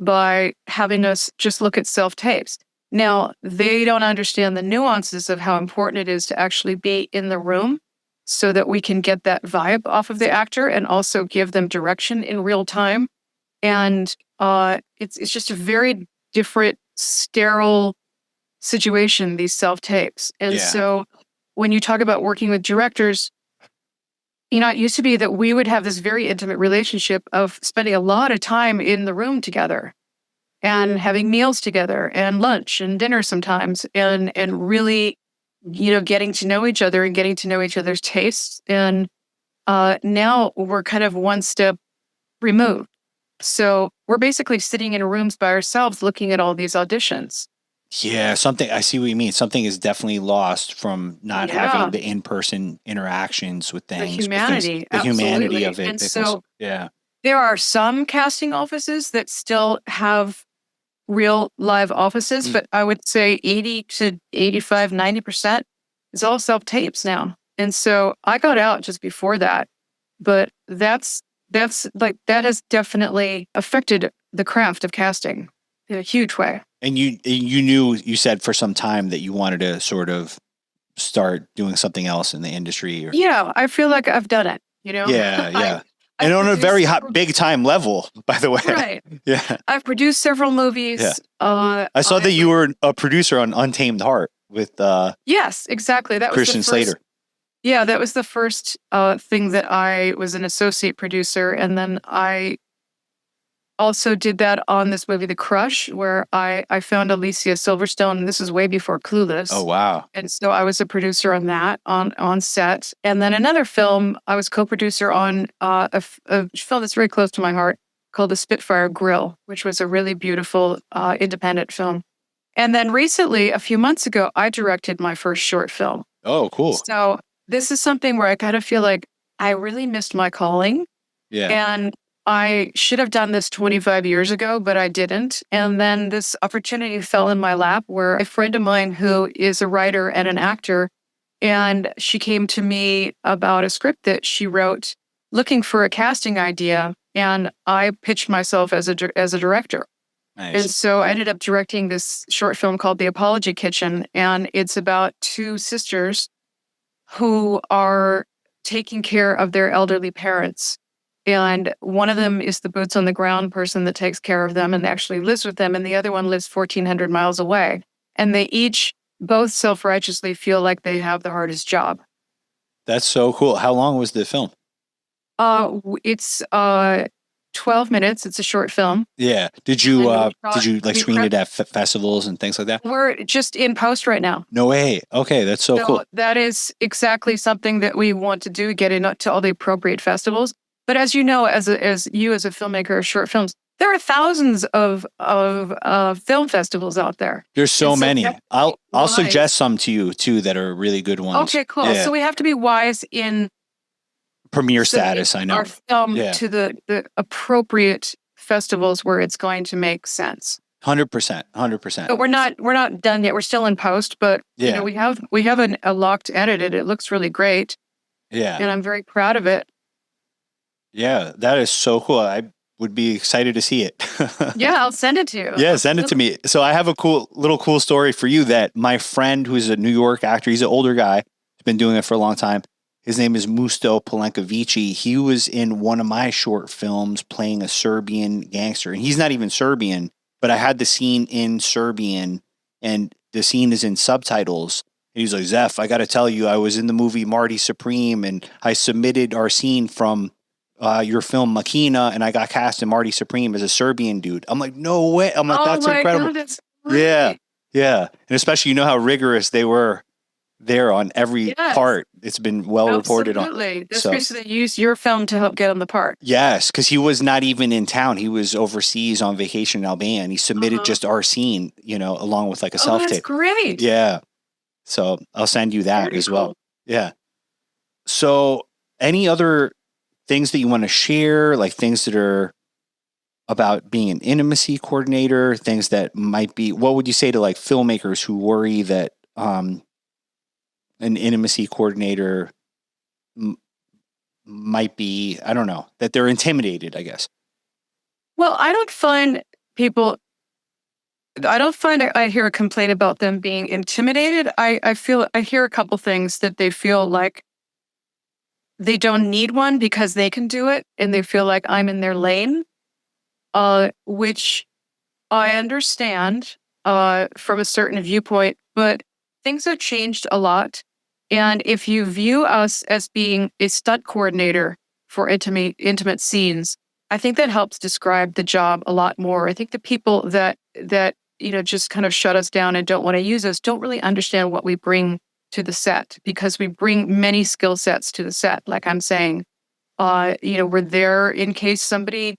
by having us just look at self-tapes. Now, they don't understand the nuances of how important it is to actually be in the room so that we can get that vibe off of the actor and also give them direction in real time. And it's just a very different, sterile situation, these self-tapes. And so when you talk about working with directors, it used to be that we would have this very intimate relationship of spending a lot of time in the room together and having meals together and lunch and dinner sometimes and really, getting to know each other and getting to know each other's tastes. And now we're kind of one step removed. So we're basically sitting in rooms by ourselves looking at all these auditions. Yeah, I see what you mean. Something is definitely lost from not having the in-person interactions with things. The humanity. The humanity of it. And so there are some casting offices that still have real live offices, but I would say 80 to 85, 90% is all self-tapes now. And so I got out just before that, but that has definitely affected the craft of casting in a huge way. And you said for some time that you wanted to sort of start doing something else in the industry. Yeah, I feel like I've done it, Yeah. And on a very big time level, by the way. Right. Yeah. I've produced several movies. Yeah. I saw that you were a producer on Untamed Heart with yes, exactly. That was Christian Slater. Yeah, that was the first thing that I was an associate producer. And then I also did that on this movie, The Crush, where I found Alicia Silverstone. And this is way before Clueless. Oh, wow. And so I was a producer on that on set. And then another film, I was co-producer on a film that's very close to my heart called The Spitfire Grill, which was a really beautiful independent film. And then recently, a few months ago, I directed my first short film. Oh, cool. So this is something where I kind of feel like I really missed my calling. Yeah. And I should have done this 25 years ago, but I didn't. And then this opportunity fell in my lap where a friend of mine who is a writer and an actor, and she came to me about a script that she wrote looking for a casting idea. And I pitched myself as a director. Nice. And so I ended up directing this short film called The Apology Kitchen. And it's about two sisters who are taking care of their elderly parents. And one of them is the boots on the ground person that takes care of them and actually lives with them. And the other one lives 1,400 miles away. And they both self-righteously feel like they have the hardest job. That's so cool. How long was the film? It's 12 minutes. It's a short film. Yeah. Did you screen it at festivals and things like that? We're just in post right now. No way. Okay, that's so cool. That is exactly something that we want to do, get into all the appropriate festivals. But as you know, as a filmmaker of short films, there are thousands of film festivals out there. There's so many. I'll suggest some to you too that are really good ones. Okay, cool. Yeah. So we have to be wise in premiere status. I know our film to the appropriate festivals where it's going to make sense. 100%. But we're not done yet. We're still in post, but we have a locked edit. It looks really great. Yeah, and I'm very proud of it. Yeah, that is so cool. I would be excited to see it. Yeah, I'll send it to you. Yeah, send it to me. So I have a cool story for you that my friend who's a New York actor, he's an older guy, he's been doing it for a long time. His name is Musto Polenkovici. He was in one of my short films playing a Serbian gangster. And he's not even Serbian, but I had the scene in Serbian and the scene is in subtitles. And he's like, Zef, I got to tell you, I was in the movie Marty Supreme and I submitted our scene from your film Makina and I got cast in Marty Supreme as a Serbian dude. I'm like, no way. I'm like, that's incredible. God, that's Yeah. great. Yeah. And especially, you know how rigorous they were there on every Yes. part. It's been well reported on. Absolutely. That's So- basically they used your film to help get on the part. Yes, because he was not even in town. He was overseas on vacation in Albania and he submitted just our scene, you know, along with like a Oh, self that's tape. great. Yeah. So I'll send you that Very as well. cool. Yeah. So any other things that you want to share, like things that are about being an intimacy coordinator, things that might be, what would you say to like filmmakers who worry that an intimacy coordinator might be, I don't know, that they're intimidated, I guess. Well, I don't find I hear a complaint about them being intimidated. I hear a couple things that they feel like they don't need one because they can do it and they feel like I'm in their lane, which I understand from a certain viewpoint, but things have changed a lot. And if you view us as being a stunt coordinator for intimate scenes, I think that helps describe the job a lot more. I think the people that just kind of shut us down and don't want to use us don't really understand what we bring to the set, because we bring many skill sets to the set. Like I'm saying, we're there in case somebody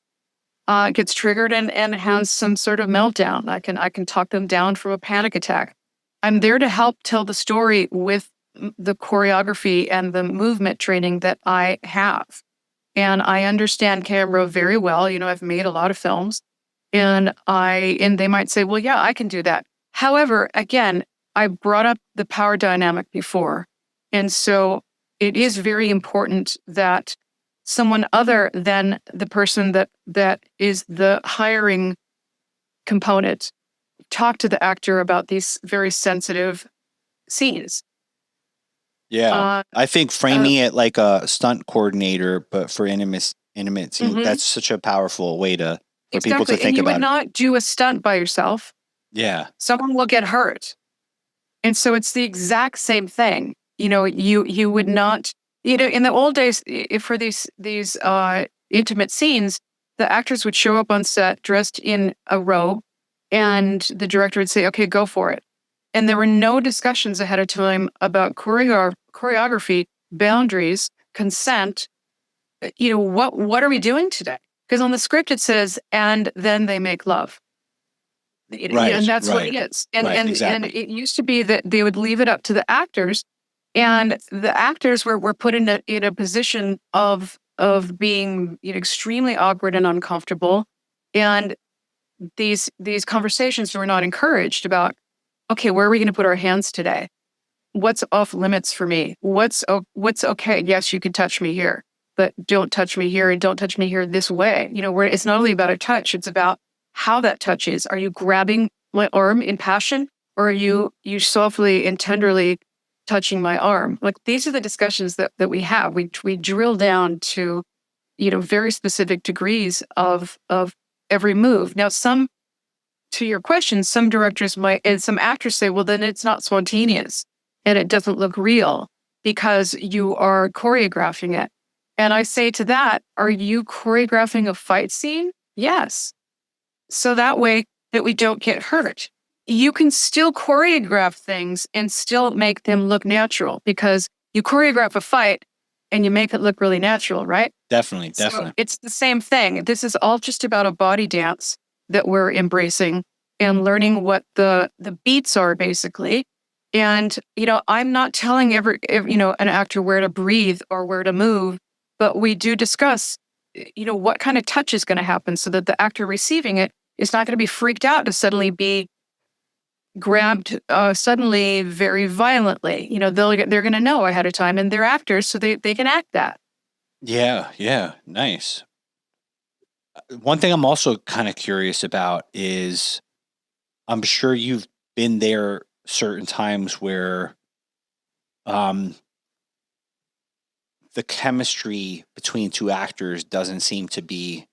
gets triggered and has some sort of meltdown. I can talk them down from a panic attack. I'm there to help tell the story with the choreography and the movement training that I have. And I understand camera very well. You know, I've made a lot of films and they might say, well, yeah, I can do that. However, again, I brought up the power dynamic before. And so it is very important that someone other than the person that is the hiring component talk to the actor about these very sensitive scenes. Yeah. I think framing it like a stunt coordinator, but for intimate scene, that's such a powerful way for people to think and you about would not do a stunt by yourself. Yeah. Someone will get hurt. And so it's the exact same thing. You know, you would not, in the old days, for these intimate scenes, the actors would show up on set dressed in a robe and the director would say, okay, go for it. And there were no discussions ahead of time about choreography, boundaries, consent. What are we doing today? Because on the script it says, and then they make love. Right, and that's what right, it is. And exactly. it used to be that they would leave it up to the actors, and the actors were put in a position of being extremely awkward and uncomfortable. And these conversations were not encouraged about, okay, where are we going to put our hands today? What's off limits for me? What's okay? Yes, you can touch me here, but don't touch me here and don't touch me here this way. Where it's not only about a touch, it's about how that touch is. Are you grabbing my arm in passion, or are you softly and tenderly touching my arm? Like, these are the discussions that we have. We drill down to, very specific degrees of every move. Now, to your question, some directors might, and some actors say, well, then it's not spontaneous and it doesn't look real because you are choreographing it. And I say to that, are you choreographing a fight scene? Yes. So that way that we don't get hurt. You can still choreograph things and still make them look natural, because you choreograph a fight and you make it look really natural, right? Definitely. So it's the same thing. This is all just about a body dance that we're embracing and learning what the beats are, basically. And, I'm not telling every an actor where to breathe or where to move, but we do discuss, what kind of touch is going to happen so that the actor receiving it is not going to be freaked out to suddenly be grabbed suddenly very violently. They're going to know ahead of time, and they're actors, so they can act that. Yeah. Nice. One thing I'm also kind of curious about is, I'm sure you've been there certain times where the chemistry between two actors doesn't seem to be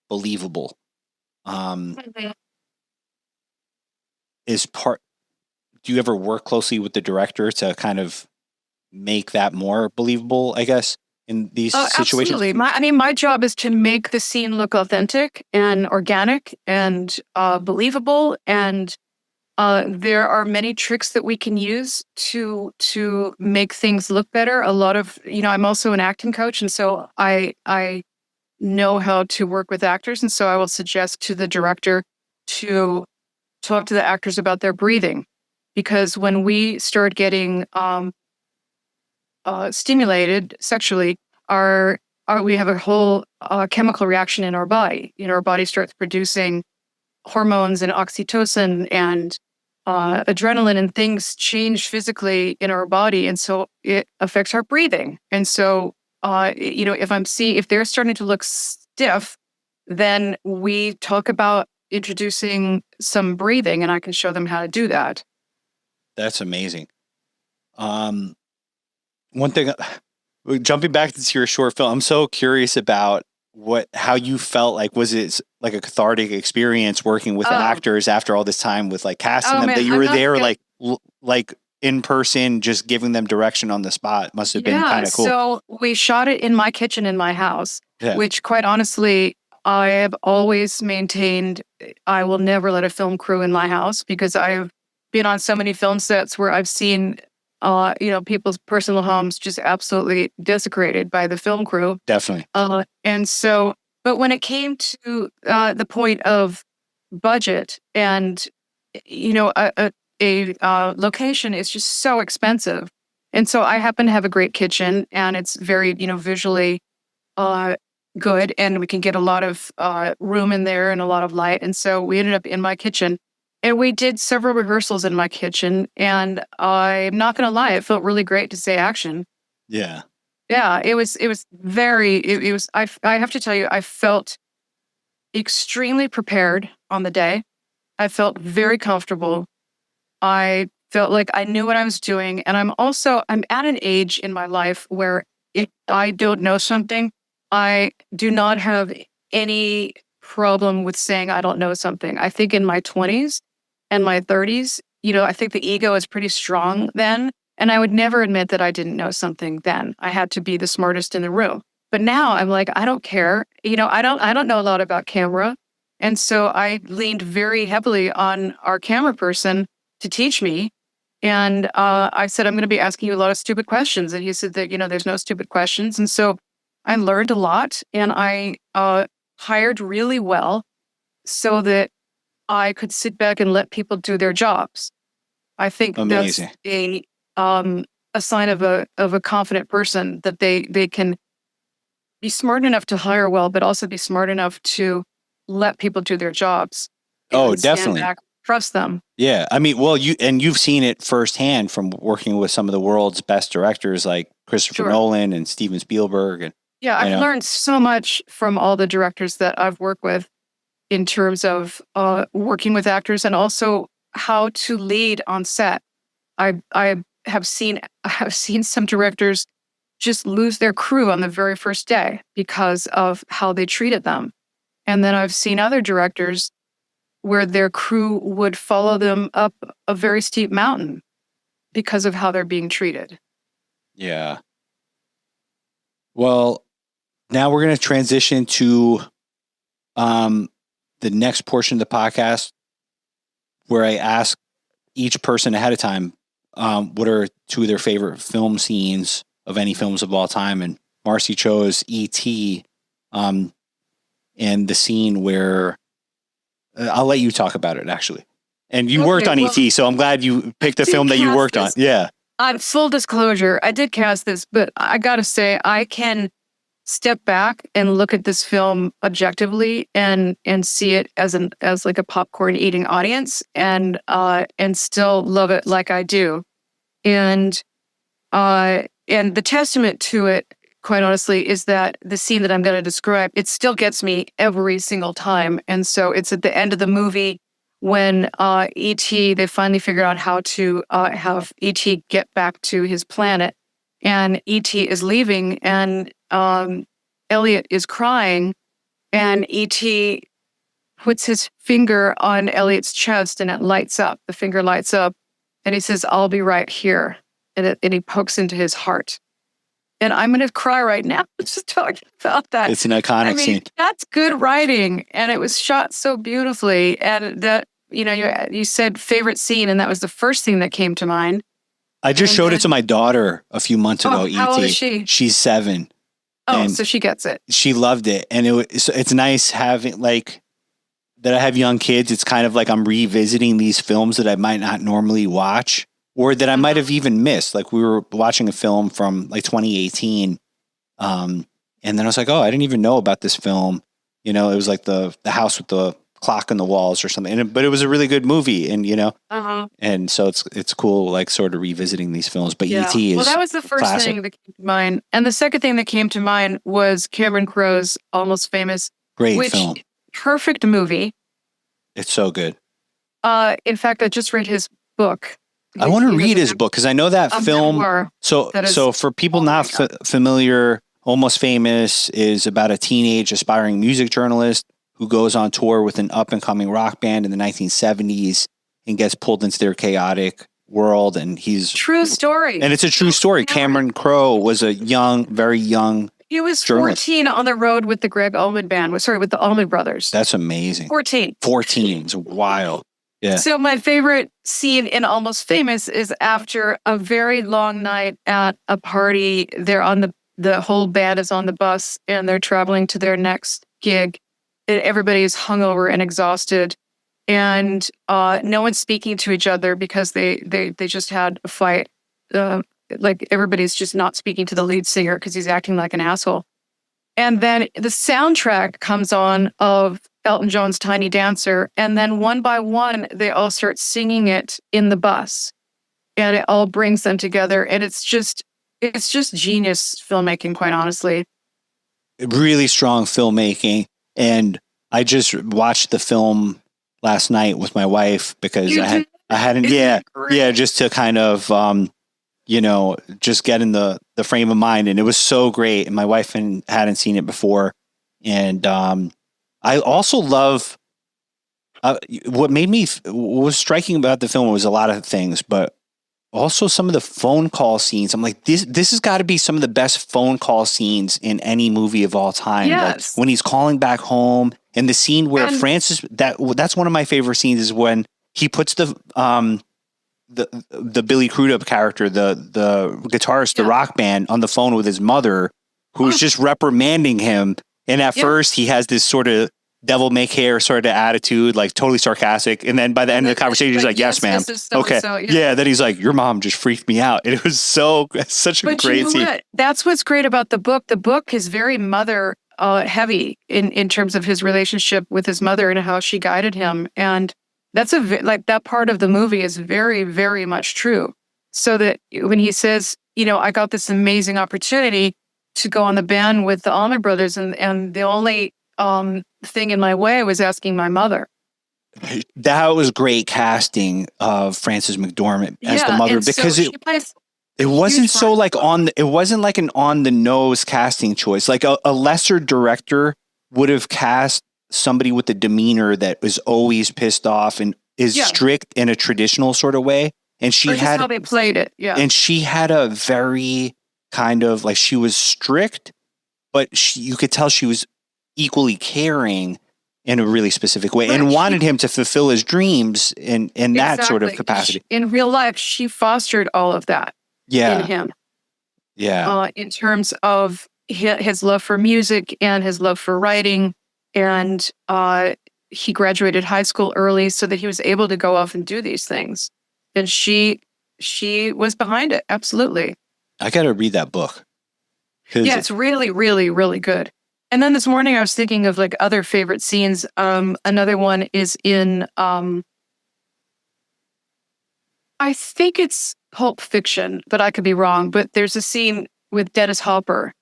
believable. is part. Do you ever work closely with the director to kind of make that more believable, I guess, in these situations? Absolutely. My job is to make the scene look authentic and organic and believable. And there are many tricks that we can use to make things look better. A lot of, I'm also an acting coach, and so I know how to work with actors, and so I will suggest to the director to talk to the actors about their breathing, because when we start getting stimulated sexually, we have a whole chemical reaction in our body. Our body starts producing hormones and oxytocin and adrenaline, and things change physically in our body, and so it affects our breathing. And so, if they're starting to look stiff, then we talk about introducing some breathing, and I can show them how to do that. That's amazing. One thing, jumping back to your short film, I'm so curious about how you felt. Like, was it like a cathartic experience working with the actors after all this time with like casting them, that you were there like in person, just giving them direction on the spot? Must have been kind of cool. So we shot it in my kitchen in my house, which quite honestly, I have always maintained I will never let a film crew in my house, because I have been on so many film sets where I've seen people's personal homes just absolutely desecrated by the film crew. Definitely. And so, but when it came to the point of budget, and a location is just so expensive, and so I happen to have a great kitchen, and it's very visually good, and we can get a lot of room in there and a lot of light, and so we ended up in my kitchen. And we did several rehearsals in my kitchen, and I'm not going to lie, it felt really great to say action. Yeah. Yeah, it was I have to tell you, I felt extremely prepared on the day. I felt very comfortable. I felt like I knew what I was doing. And I'm at an age in my life where if I don't know something, I do not have any problem with saying I don't know something. I think in my 20s and my 30s, I think the ego is pretty strong then. And I would never admit that I didn't know something then. I had to be the smartest in the room. But now I'm like, I don't care. I don't know a lot about camera. And so I leaned very heavily on our camera person to teach me. And I said, I'm going to be asking you a lot of stupid questions. And he said that, there's no stupid questions. And so I learned a lot, and I hired really well so that I could sit back and let people do their jobs. I think amazing. That's a sign of a confident person, that they can be smart enough to hire well, but also be smart enough to let people do their jobs. Oh, definitely. Trust them. Yeah. I mean, well, you've seen it firsthand from working with some of the world's best directors like Christopher Nolan and Steven Spielberg. And yeah, I've learned so much from all the directors that I've worked with in terms of working with actors, and also how to lead on set. I have seen some directors just lose their crew on the very first day because of how they treated them. And then I've seen other directors where their crew would follow them up a very steep mountain because of how they're being treated. Yeah. Well, now we're going to transition to the next portion of the podcast, where I ask each person ahead of time what are two of their favorite film scenes of any films of all time. And Marci chose E.T. And the scene where I'll let you talk about it, actually. And you worked on E.T., so I'm glad you picked a film that you worked on. Yeah. Full disclosure, I did cast this, but I got to say, I can step back and look at this film objectively and see it as like a popcorn eating audience, and still love it like I do. And the testament to it, quite honestly, is that the scene that I'm going to describe, it still gets me every single time. And so it's at the end of the movie when E.T., they finally figured out how to have E.T. get back to his planet. And E.T. is leaving, and Elliot is crying, and E.T. puts his finger on Elliot's chest and it lights up. The finger lights up and he says, "I'll be right here." And he pokes into his heart. And I'm going to cry right now just talking about that. It's an iconic scene. That's good writing. And it was shot so beautifully. And that, you said favorite scene, and that was the first thing that came to mind. I just showed it to my daughter a few months ago, E.T. How old is she? She's 7. Oh, so she gets it. She loved it. And it's nice having, like, that I have young kids. It's kind of like I'm revisiting these films that I might not normally watch, or that I might have even missed. Like, we were watching a film from like 2018. And then I was like, oh, I didn't even know about this film. It was like the house with the clock in the walls or something. But it was a really good movie. And, and so it's cool, like, sort of revisiting these films. But E.T. is Well, that was the first classic. thing that came to mind. And the second thing that came to mind was Cameron Crowe's Almost Famous. Great film. Perfect movie. It's so good. In fact, I just read his book. I want to read his book because I know that film. Memoir So for people not familiar, Almost Famous is about a teenage aspiring music journalist who goes on tour with an up-and-coming rock band in the 1970s and gets pulled into their chaotic world. And true story. And it's a true story. Cameron Crowe was a very young. He was journalist. 14 on the road with the Greg Allman Band. With the Allman Brothers. That's amazing. 14. 14 is wild. Yeah. So my favorite scene in Almost Famous is after a very long night at a party. They're on the whole band is on the bus and they're traveling to their next gig. And everybody is hungover and exhausted, and no one's speaking to each other because they just had a fight. Like, everybody's just not speaking to the lead singer because he's acting like an asshole. And then the soundtrack comes on of Elton John's Tiny Dancer. And then one by one, they all start singing it in the bus. And it all brings them together. And it's just genius filmmaking, quite honestly. Really strong filmmaking. And I just watched the film last night with my wife because I hadn't, just to kind of, just get in the frame of mind. And it was so great. And my wife hadn't seen it before. And I also love what was striking about the film was a lot of things, but also some of the phone call scenes. I'm like, this has got to be some of the best phone call scenes in any movie of all time. Yes. Like when he's calling back home, and the scene where Francis, that's one of my favorite scenes, is when he puts the Billy Crudup character, the guitarist, the rock band, on the phone with his mother, who's just reprimanding him. And at first he has this sort of devil may care sort of attitude, like totally sarcastic. And then by the end of the conversation, he's like, yes, ma'am. Okay. Yeah. Then he's like, your mom just freaked me out. And it was such a great scene. What? That's what's great about the book. The book is very mother heavy in terms of his relationship with his mother and how she guided him. And that's that part of the movie is very, very much true. So that when he says, I got this amazing opportunity to go on the band with the Allman Brothers, and the only thing in my way was asking my mother. That was great casting of Frances McDormand as the mother, because it wasn't so like it wasn't like an on the nose casting choice. Like a lesser director would have cast somebody with a demeanor that was always pissed off and is strict in a traditional sort of way. And she had how they played it. Yeah. And she had a very kind of like, she was strict, but you could tell she was equally caring in a really specific way, and wanted him to fulfill his dreams in that sort of capacity. In real life, she fostered all of that in him. Yeah. In terms of his love for music and his love for writing. And he graduated high school early so that he was able to go off and do these things. And she was behind it. Absolutely. I got to read that book. Yeah, it's really, really, really good. And then this morning I was thinking of like other favorite scenes. Another one is in, I think it's Pulp Fiction, but I could be wrong. But there's a scene with Dennis Hopper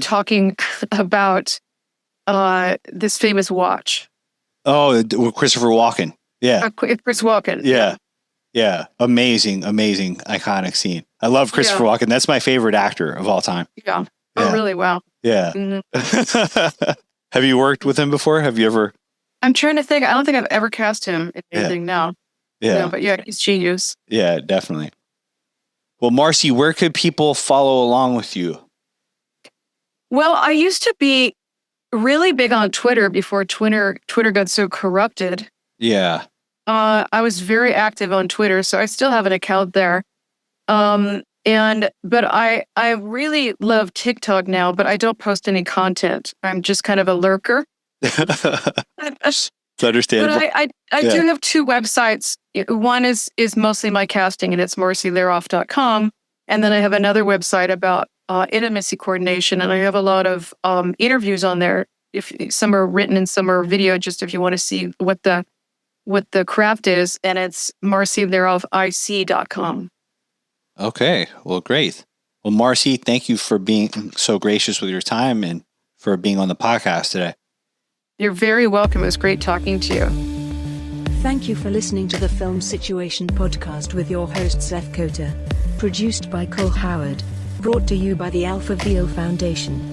talking about this famous watch. Oh, Christopher Walken. Yeah. Chris Walken. Yeah. Yeah. Amazing, iconic scene. I love Christopher Walken. That's my favorite actor of all time. Yeah. Oh, really? Wow. Yeah. Mm-hmm. Have you worked with him before? Have you ever? I'm trying to think. I don't think I've ever cast him in anything now. Yeah. No, but yeah, he's genius. Yeah, definitely. Well, Marci, where could people follow along with you? Well, I used to be really big on Twitter before Twitter got so corrupted. Yeah. I was very active on Twitter, so I still have an account there. But I really love TikTok now, but I don't post any content. I'm just kind of a lurker. It's understandable. But I do have two websites. One is mostly my casting, and it's marciliroff.com. And then I have another website about intimacy coordination, and I have a lot of interviews on there. If some are written and some are video, just if you want to see what the craft is, and it's marciliroff.com. Okay, well, great. Well, Marci, thank you for being so gracious with your time and for being on the podcast today. You're very welcome. It was great talking to you. Thank you for listening to the Film Situation podcast with your host Zef Cota. Produced by Cole Howard. Brought to you by the Alpha VO Foundation.